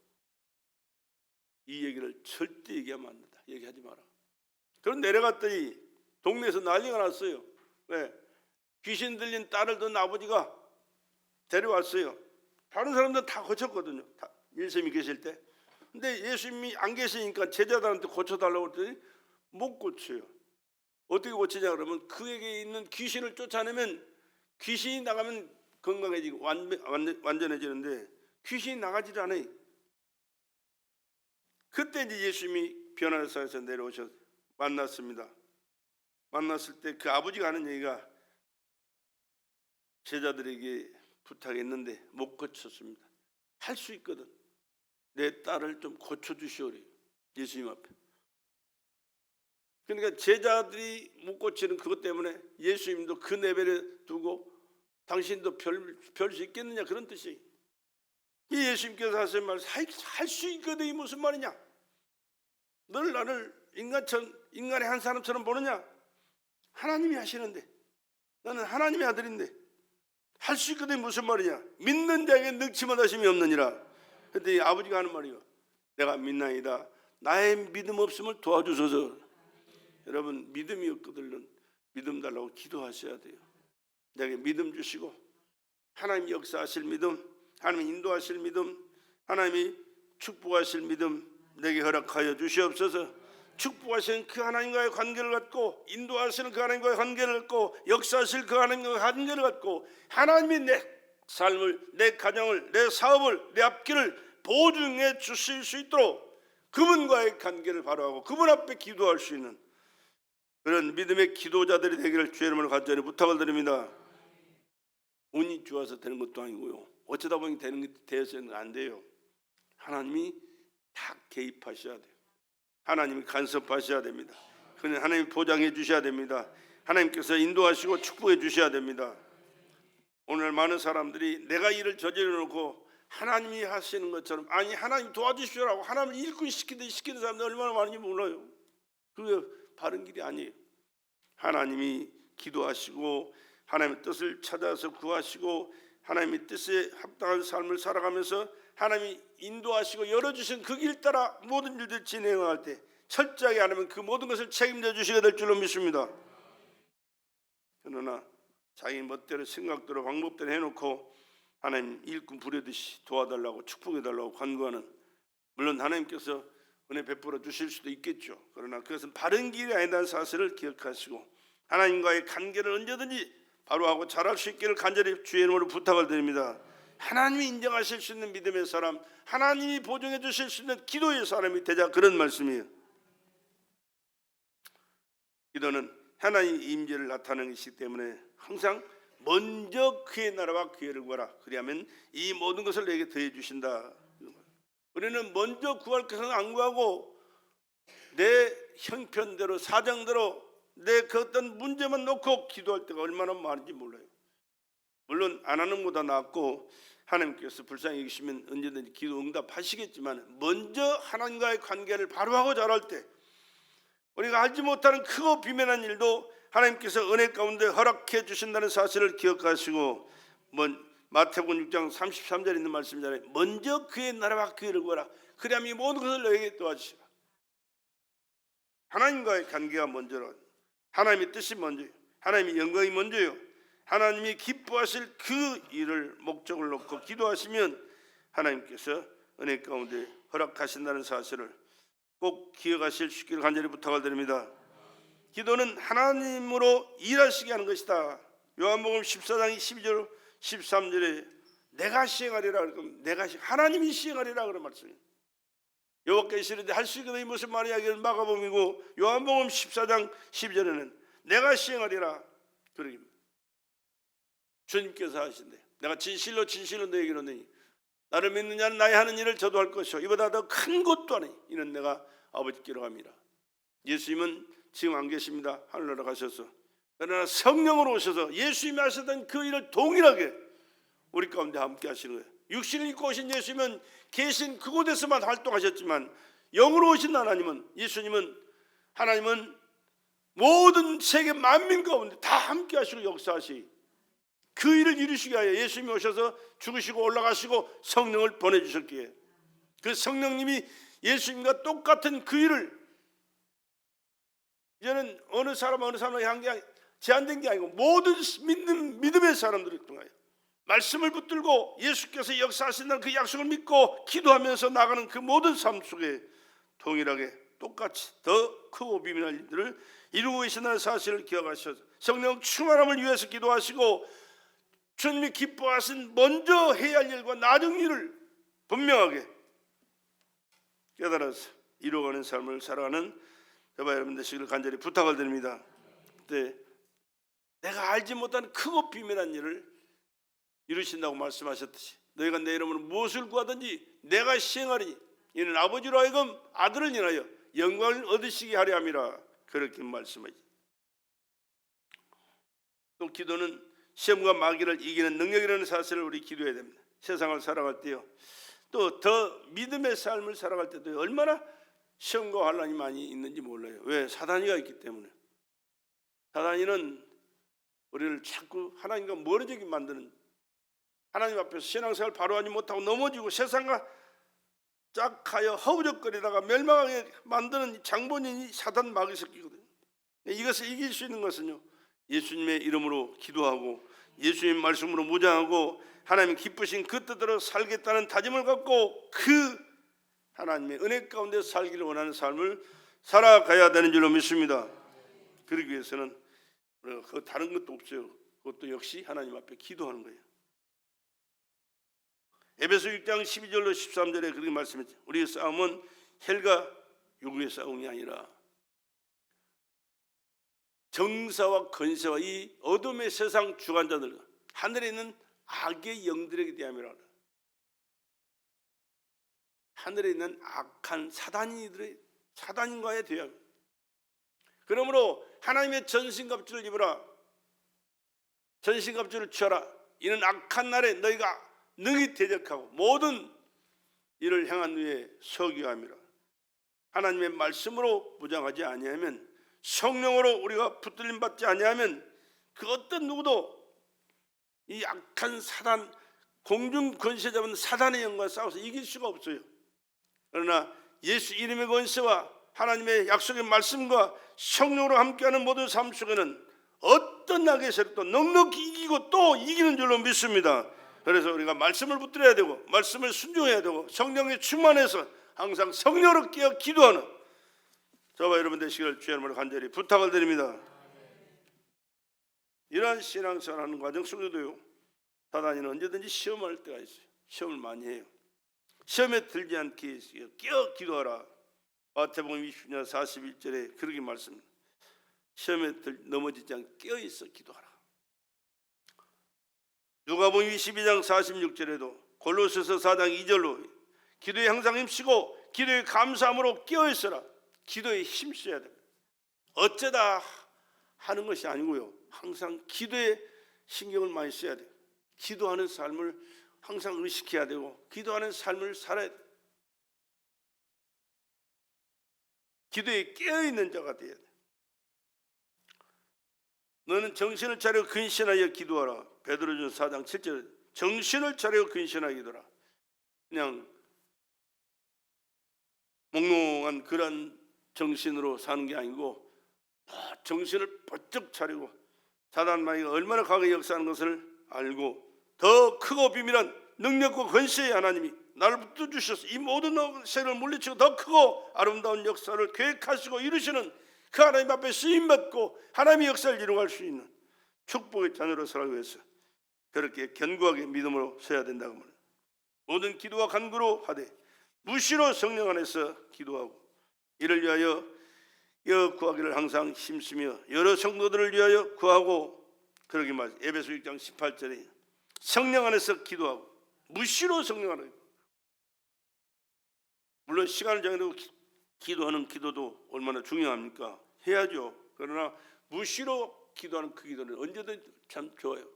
이 얘기를 절대 얘기하면 안 된다. 얘기하지 마라. 그럼 내려갔더니 동네에서 난리가 났어요. 왜? 귀신 들린 딸을 둔 아버지가 데려왔어요. 다른 사람들은 다 고쳤거든요. 예수님이 계실 때. 근데 예수님이 안 계시니까 제자들한테 고쳐달라고 했더니 못 고쳐요. 어떻게 고치냐 그러면 그에게 있는 귀신을 쫓아내면 귀신이 나가면 건강해지고 완전해지는데 귀신이 나가지 않아요. 그때 이제 예수님이 변화사에서 내려오셔서 만났습니다. 만났을 때 그 아버지가 하는 얘기가 제자들에게 부탁했는데 못 고쳤습니다. 할 수 있거든. 내 딸을 좀 고쳐주시오리. 예수님 앞에. 그러니까 제자들이 못 고치는 그것 때문에 예수님도 그 레벨에 두고 당신도 별 수 있겠느냐 그런 뜻이. 이 예수님께서 하신 말 할 수 있거든 이 무슨 말이냐. 널 나를 인간의 한 사람처럼 보느냐. 하나님이 하시는데 나는 하나님의 아들인데 할 수 있거든 무슨 말이냐. 믿는 자에게 능치만 하심이 없느니라. 그런데 아버지가 하는 말이요. 내가 믿나이다. 나의 믿음 없음을 도와주소서. 여러분 믿음이 없거든 믿음 달라고 기도하셔야 돼요. 내게 믿음 주시고 하나님 역사하실 믿음, 하나님 인도하실 믿음, 하나님이 축복하실 믿음 내게 허락하여 주시옵소서. 축복하시는 그 하나님과의 관계를 갖고 인도하시는 그 하나님과의 관계를 갖고 역사하실 그 하나님과의 관계를 갖고 하나님이 내 삶을, 내 가정을, 내 사업을, 내 앞길을 보증해 주실 수 있도록 그분과의 관계를 바로하고 그분 앞에 기도할 수 있는 그런 믿음의 기도자들이 되기를 주의 이름으로 간절히 부탁을 드립니다. 운이 좋아서 되는 것도 아니고요. 어쩌다 보니 되는 게 되어서는 안 돼요. 하나님이 다 개입하셔야 돼요. 하나님이 간섭하셔야 됩니다. 그는 하나님이 보장해 주셔야 됩니다. 하나님께서 인도하시고 축복해 주셔야 됩니다. 오늘 많은 사람들이 내가 일을 저질러 놓고 하나님이 하시는 것처럼 아니 하나님 도와주시오라고 하나님을 일꾼 시키는 사람들 얼마나 많은지 몰라요. 그게 바른 길이 아니에요. 하나님이 기도하시고 하나님의 뜻을 찾아서 구하시고 하나님의 뜻에 합당한 삶을 살아가면서 하나님이 인도하시고 열어주신 그 길 따라 모든 일들 진행할 때 철저하게 하나님은 그 모든 것을 책임져 주시게 될 줄로 믿습니다. 그러나 자기 멋대로 생각대로 방법대로 해놓고 하나님 일꾼 부려듯이 도와달라고 축복해달라고 간구하는, 물론 하나님께서 은혜 베풀어 주실 수도 있겠죠. 그러나 그것은 바른 길이 아니라는 사실을 기억하시고 하나님과의 관계를 언제든지 바로하고 잘할 수 있기를 간절히 주의 이름으로 부탁을 드립니다. 하나님이 인정하실 수 있는 믿음의 사람, 하나님이 보증해 주실 수 있는 기도의 사람이 되자, 그런 말씀이에요. 기도는 하나님의 임재를 나타내는 것이기 때문에 항상 먼저 그의 나라와 그의 의를 구하라. 그리하면 이 모든 것을 내게 더해 주신다. 우리는 먼저 구할 것은 안 구하고 내 형편대로 사정대로 내 그 어떤 문제만 놓고 기도할 때가 얼마나 많은지 몰라요. 물론 안 하는 것보다 낫고 하나님께서 불쌍히 여기시면 언제든지 기도 응답하시겠지만 먼저 하나님과의 관계를 바로하고 잘할 때 우리가 알지 못하는 크고 비밀한 일도 하나님께서 은혜 가운데 허락해 주신다는 사실을 기억하시고, 마태복음 6장 33절에 있는 말씀이잖아요. 먼저 그의 나라와 그의 의를 구하라. 그리하면 이 모든 것을 너에게 도와주시라. 하나님과의 관계가 먼저로, 하나님의 뜻이 먼저요, 하나님의 영광이 먼저요, 하나님이 기뻐하실 그 일을 목적을 놓고 기도하시면 하나님께서 은혜 가운데 허락하신다는 사실을 꼭 기억하실 수 있기를 간절히 부탁을 드립니다. 기도는 하나님으로 일하시게 하는 것이다. 요한복음 14장 12절 13절에 내가 시행하리라 그러면 하나님이 시행하리라 그런 말씀이에요. 여호와께서 이르되 할 수 있거든 무슨 말이야. 이건 마가복음이고 요한복음 14장 12절에는 내가 시행하리라 그러기입니다. 주님께서 하신대. 내가 진실로 너에게 이르노니 나를 믿는 자는 나의 하는 일을 저도 할 것이요 이보다 더 큰 것도 하니 이는 내가 아버지께로 갑니다. 예수님은 지금 안 계십니다. 하늘나라 가셔서. 그러나 성령으로 오셔서 예수님이 하셨던 그 일을 동일하게 우리 가운데 함께 하시는 거예요. 육신을 입고 오신 예수님은 계신 그곳에서만 활동하셨지만 영으로 오신 하나님은 모든 세계 만민 가운데 다 함께 하시고 역사하시 그 일을 이루시기 위하여 예수님이 오셔서 죽으시고 올라가시고 성령을 보내주셨기에 그 성령님이 예수님과 똑같은 그 일을 이제는 어느 사람을 향한 게 제한된 게 아니고 모든 믿음의 사람들이 통하여 말씀을 붙들고 예수께서 역사하신다는 그 약속을 믿고 기도하면서 나가는 그 모든 삶 속에 동일하게 똑같이 더 크고 비밀한 일들을 이루고 계신다는 사실을 기억하셔서 성령 충만함을 위해서 기도하시고 주님이 기뻐하신 먼저 해야 할 일과 나중 일을 분명하게 깨달아서 이루어가는 삶을 살아가는 저와 여러분 되시기를 간절히 부탁을 드립니다. 그때 내가 알지 못한 크고 비밀한 일을 이루신다고 말씀하셨듯이 너희가 내 이름으로 무엇을 구하든지 내가 시행하리니 이는 아버지로 하여금 아들을 인하여 영광을 얻으시게 하려 함이라 그렇게 말씀하지. 또 기도는 시험과 마귀를 이기는 능력이라는 사실을 우리 기도해야 됩니다. 세상을 살아갈 때요, 또 더 믿음의 삶을 살아갈 때도 얼마나 시험과 환난이 많이 있는지 몰라요. 왜? 사단이가 있기 때문에. 사단이는 우리를 자꾸 하나님과 멀어지게 만드는, 하나님 앞에서 신앙생활 바로 하지 못하고 넘어지고 세상과 짝하여 허우적거리다가 멸망하게 만드는 장본인이 사단 마귀 새끼거든요. 이것을 이길 수 있는 것은요, 예수님의 이름으로 기도하고 예수님 말씀으로 무장하고 하나님 기쁘신 그 뜻대로 살겠다는 다짐을 갖고 그 하나님의 은혜 가운데 살기를 원하는 삶을 살아가야 되는 줄로 믿습니다. 그러기 위해서는 그 다른 것도 없어요. 그것도 역시 하나님 앞에 기도하는 거예요. 에베소 6장 12절로 13절에 그렇게 말씀했죠. 우리의 싸움은 혈과 육의 싸움이 아니라 정사와 권세와 이 어둠의 세상 주관자들, 하늘에 있는 악의 영들에게 대함이라. 하늘에 있는 악한 사단인과의 대함. 그러므로 하나님의 전신갑주를 입으라. 전신갑주를 취하라. 이는 악한 날에 너희가 능히 대적하고 모든 일을 행한 후에 서기야 함이라. 하나님의 말씀으로 무장하지 아니하면, 성령으로 우리가 붙들림 받지 아니하면 그 어떤 누구도 이 악한 사단, 공중 권세 잡은 사단의 영과 싸워서 이길 수가 없어요. 그러나 예수 이름의 권세와 하나님의 약속의 말씀과 성령으로 함께하는 모든 삶 속에는 어떤 악의 세력도 넉넉히 이기고 또 이기는 줄로 믿습니다. 그래서 우리가 말씀을 붙들어야 되고 말씀을 순종해야 되고 성령에 충만해서 항상 성령으로 깨어 기도하는 저와 여러분 되시기를 주의 이름으로 간절히 부탁을 드립니다. 이러한 신앙생활하는 과정 속에도요, 사단이는 언제든지 시험할 때가 있어요. 시험을 많이 해요. 시험에 들지 않게 깨어 기도하라. 마태복음 20장 41절에 그렇게 말씀합니다. 시험에 넘어지지 않게 깨어 있어 기도하라. 누가복음 22장 46절에도 골로새서 4장 2절로 기도에 항상 힘쓰고 기도에 감사함으로 깨어 있어라. 기도에 힘써야 됩니다. 어쩌다 하는 것이 아니고요, 항상 기도에 신경을 많이 써야 돼요. 기도하는 삶을 항상 의식해야 되고 기도하는 삶을 살아야 돼요. 기도에 깨어있는 자가 돼야 돼요. 너는 정신을 차려 근신하여 기도하라. 베드로전 4장 7절 정신을 차려 근신하여 기도하라. 그냥 몽롱한 그런 정신으로 사는 게 아니고 정신을 번쩍 차리고 사단 마귀가 얼마나 강하게 역사하는 것을 알고 더 크고 비밀한 능력과 권세의 하나님이 나를 붙들어주셔서 이 모든 세력을 물리치고 더 크고 아름다운 역사를 계획하시고 이루시는 그 하나님 앞에 쓰임받고 하나님의 역사를 이루어갈 수 있는 축복의 자녀로 살아가기 위해서 그렇게 견고하게 믿음으로 서야 된다고 합니다. 모든 기도와 간구로 하되 무시로 성령 안에서 기도하고 이를 위하여 구하기를 항상 힘쓰며 여러 성도들을 위하여 구하고 그러기 말이에요. 에베소 6장 18절에 성령 안에서 기도하고 무시로 성령 안에서, 물론 시간을 정해두고 기도하는 기도도 얼마나 중요합니까? 해야죠. 그러나 무시로 기도하는 그 기도는 언제든 참 좋아요.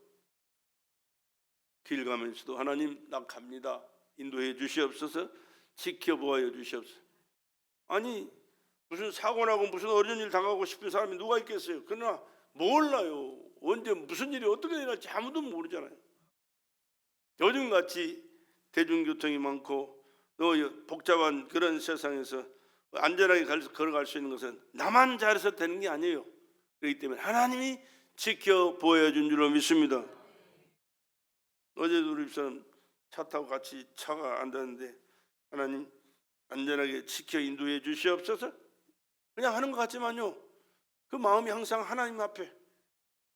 길 가면서도 하나님 나 갑니다. 인도해 주시옵소서. 지켜보아여 주시옵소서. 아니 무슨 사고 나고 무슨 어려운 일 당하고 싶은 사람이 누가 있겠어요? 그러나 몰라요. 언제 무슨 일이 어떻게 일어날지 아무도 모르잖아요. 요즘같이 대중교통이 많고 또 복잡한 그런 세상에서 안전하게 걸어갈 수 있는 것은 나만 잘해서 되는 게 아니에요. 그렇기 때문에 하나님이 지켜 보여준 줄로 믿습니다. 어제도 우리 집사람 차 타고 같이 차가 앉았는데 하나님 안전하게 지켜 인도해 주시옵소서 그냥 하는 것 같지만요, 그 마음이 항상 하나님 앞에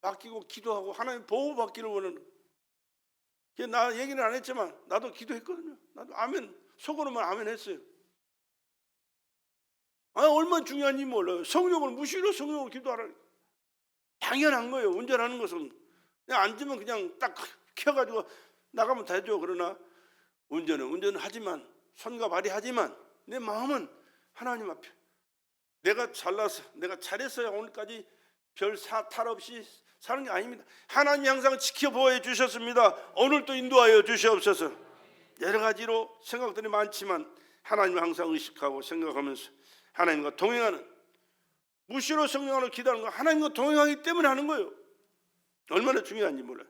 맡기고 기도하고 하나님 보호받기를 원하는, 나 얘기는 안 했지만 나도 기도했거든요. 나도 아멘, 속으로만 아멘 했어요. 얼마나 중요한지 몰라요. 성령을 무시로 성령을 기도하라. 당연한 거예요. 운전하는 것은 그냥 앉으면 그냥 딱 켜가지고 나가면 되죠. 그러나 운전은 운전하지만, 손과 발이 하지만 내 마음은 하나님 앞에, 내가 잘나서 내가 잘했어야 오늘까지 별 탈 없이 사는 게 아닙니다. 하나님이 항상 지켜보여 주셨습니다. 오늘도 인도하여 주시옵소서. 여러 가지로 생각들이 많지만 하나님을 항상 의식하고 생각하면서 하나님과 동행하는, 무시로 성령을 기도하는 거 하나님과 동행하기 때문에 하는 거예요. 얼마나 중요한지 몰라요.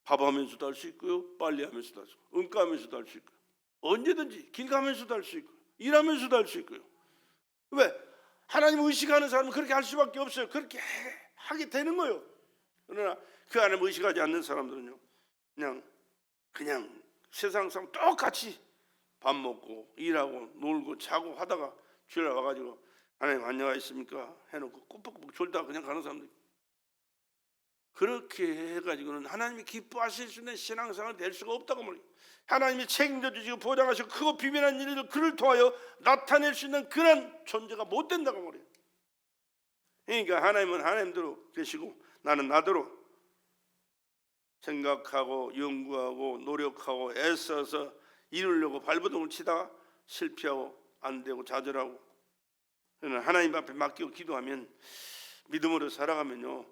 밥하면서도 할 수 있고요, 빨래하면서도 할 수 있고, 응가하면서도 할 수 있고, 언제든지 길 가면서도 할 수 있고, 일하면서도 할 수 있고요. 왜? 하나님 의식하는 사람은 그렇게 할 수밖에 없어요. 그렇게 하게 되는 거예요. 그러나 그 하나님 의식하지 않는 사람들은요, 그냥 세상 사람 똑같이 밥 먹고 일하고 놀고 자고 하다가 주일날 와가지고 하나님 안녕하십니까 해놓고 꾸벅꾸벅 졸다가 그냥 가는 사람들, 그렇게 해가지고는 하나님이 기뻐하실 수 있는 신앙생활을 될 수가 없다고 말이에요. 하나님이 책임져 주시고 보장하시고 크고 비밀한 일을 그를 통하여 나타낼 수 있는 그런 존재가 못 된다고 말이에요. 그러니까 하나님은 하나님대로 계시고 나는 나대로 생각하고 연구하고 노력하고 애써서 이루려고 발버둥을 치다가 실패하고 안 되고 좌절하고, 하나님 앞에 맡기고 기도하면, 믿음으로 살아가면요,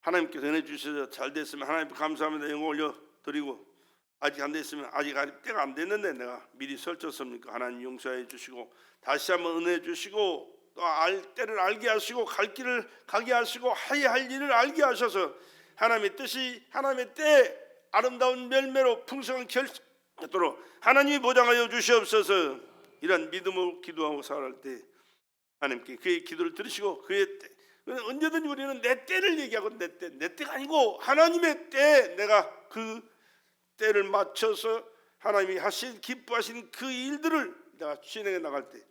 하나님께서 은혜 주셔서 잘 됐으면 하나님께 감사합니다 영광 올려드리고, 아직 안 됐으면 아직 때가 안 됐는데 내가 미리 설쳤습니까? 하나님 용서해 주시고 다시 한번 은혜 주시고 또 때를 알게 하시고 갈 길을 가게 하시고 해야 할 일을 알게 하셔서 하나님의 뜻이 하나님의 때 아름다운 열매로 풍성한 결실토록 하나님이 보장하여 주시옵소서. 이런 믿음으로 기도하고 살아갈 때 하나님께 그의 기도를 들으시고 그의 때, 언제든지 우리는 내 때를 얘기하고 내 때가 아니고 하나님의 때, 내가 그 때를 맞춰서 하나님이 기뻐하신 그 일들을 내가 진행해 나갈 때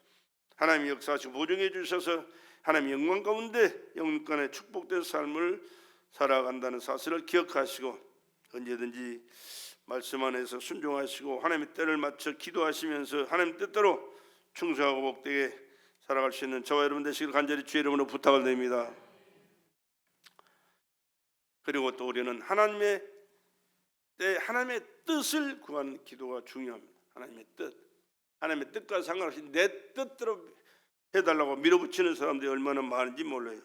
하나님이 역사하시고 보증해 주셔서 하나님의 영광 가운데 영육간의 축복된 삶을 살아간다는 사실을 기억하시고 언제든지 말씀 안에서 순종하시고 하나님의 때를 맞춰 기도하시면서 하나님 뜻대로 충성하고 복되게 살아갈 수 있는 저와 여러분 되시기를 간절히 주의 이름으로 부탁을 드립니다. 그리고 또 우리는 하나님의 뜻을 구하는 기도가 중요합니다. 하나님의 뜻과 상관없이 내 뜻대로 해달라고 밀어붙이는 사람들이 얼마나 많은지 몰라요.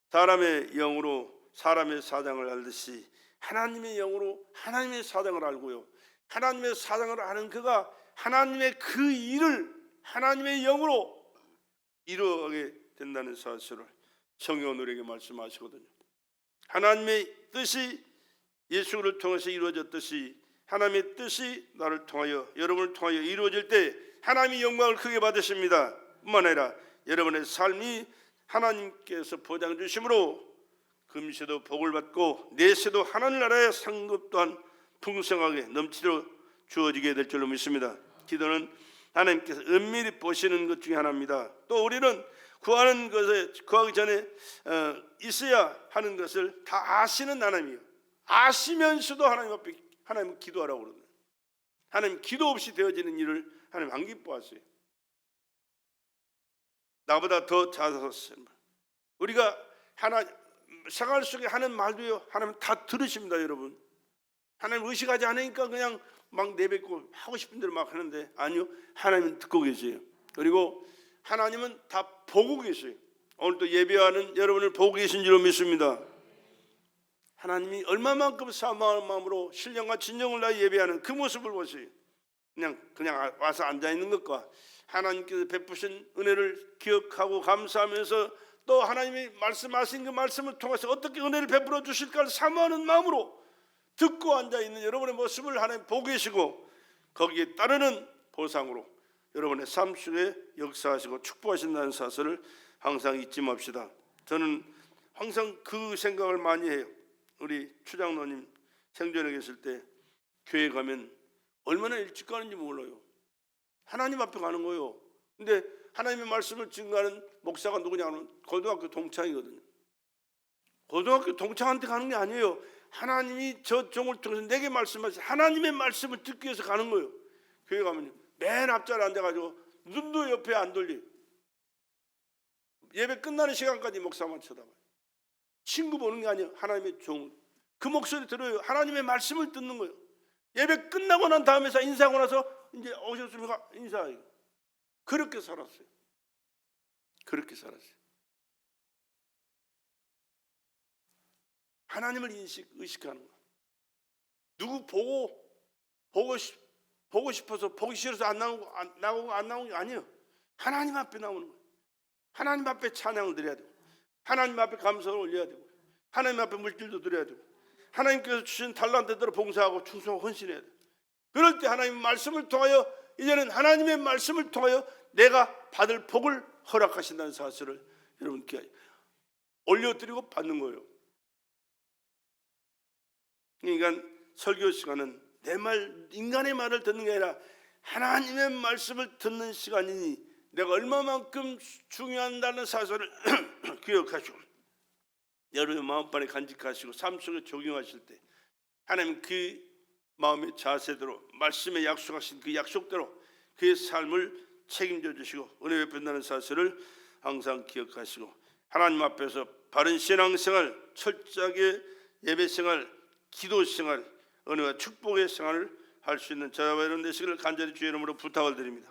사람의 영으로 사람의 사정을 알듯이 하나님의 영으로 하나님의 사정을 알고요, 하나님의 사정을 아는 그가 하나님의 그 일을 하나님의 영으로 이루어가게 된다는 사실을 성경은 우리에게 말씀하시거든요. 하나님의 뜻이 예수를 통해서 이루어졌듯이 하나님의 뜻이 나를 통하여 여러분을 통하여 이루어질 때 하나님이 영광을 크게 받으십니다. 뿐만 아니라 여러분의 삶이 하나님께서 보장 주심으로 금시도 복을 받고 내세도 하나님 나라의 상급 또한 풍성하게 넘치도록 주어지게 될 줄로 믿습니다. 기도는 하나님께서 은밀히 보시는 것 중에 하나입니다. 또 우리는 구하는 것에 구하기 전에 있어야 하는 것을 다 아시는 하나님이에요. 아시면서도 하나님 앞에 하나님 기도하라고 그러거든요. 하나님 기도 없이 되어지는 일을 하나님 안 기뻐하세요. 나보다 더 잘하셨어요. 우리가 생활 속에 하는 말도요, 하나님 다 들으십니다. 여러분, 하나님 의식하지 않으니까 그냥 막 내뱉고 하고 싶은 대로 막 하는데 아니요, 하나님은 듣고 계세요. 그리고 하나님은 다 보고 계세요. 오늘도 예배하는 여러분을 보고 계신 줄로 믿습니다. 하나님이 얼마만큼 사모하는 마음으로 신령과 진정을 다해 예배하는 그 모습을 보세요. 그냥 와서 앉아있는 것과 하나님께서 베푸신 은혜를 기억하고 감사하면서 또 하나님이 말씀하신 그 말씀을 통해서 어떻게 은혜를 베풀어 주실까를 사모하는 마음으로 듣고 앉아있는 여러분의 모습을 하나님 보고 계시고 거기에 따르는 보상으로 여러분의 삶 속에 역사하시고 축복하신다는 사실을 항상 잊지 맙시다. 저는 항상 그 생각을 많이 해요. 우리 추장로님 생전에 계실 때 교회 가면 얼마나 일찍 가는지 몰라요. 하나님 앞에 가는 거예요. 근데 하나님의 말씀을 증거하는 목사가 누구냐 하면 고등학교 동창이거든요. 고등학교 동창한테 가는 게 아니에요. 하나님이 저 종을 통해서 내게 말씀하신 하나님의 말씀을 듣기 위해서 가는 거예요. 교회 가면 맨 앞자리에 앉아가지고 눈도 옆에 안 돌려. 예배 끝나는 시간까지 목사만 쳐다봐요. 친구 보는 게 아니에요. 하나님의 종. 그 목소리 들어요. 하나님의 말씀을 듣는 거예요. 예배 끝나고 난 다음에 인사하고 나서 이제 오셨습니까? 인사해요. 그렇게 살았어요. 그렇게 살았어요. 하나님을 의식하는 거. 누구 보고 싶어서 보기 싫어서 안 나오는 게 아니에요. 하나님 앞에 나오는 거예요. 하나님 앞에 찬양을 드려야 되고, 하나님 앞에 감사를 올려야 되고, 하나님 앞에 물질도 드려야 되고, 하나님께서 주신 달란트대로 봉사하고 충성하고 헌신해야 돼요. 그럴 때 하나님의 말씀을 통하여, 이제는 하나님의 말씀을 통하여 내가 받을 복을 허락하신다는 사실을 여러분께 올려드리고 받는 거예요. 그러니까 설교 시간은 내 말, 인간의 말을 듣는 게 아니라 하나님의 말씀을 듣는 시간이니 내가 얼마만큼 중요한다는 사실을 기억하시고 여러분의 마음판에 간직하시고 삶 속에 적용하실 때 하나님 그 마음의 자세대로 말씀에 약속하신 그 약속대로 그의 삶을 책임져 주시고 은혜 베푼다는 사실을 항상 기억하시고 하나님 앞에서 바른 신앙생활, 철저하게 예배생활, 기도생활, 은혜와 축복의 생활을 할 수 있는 저와 여러분 되시기를 간절히 주의 이름으로 부탁을 드립니다.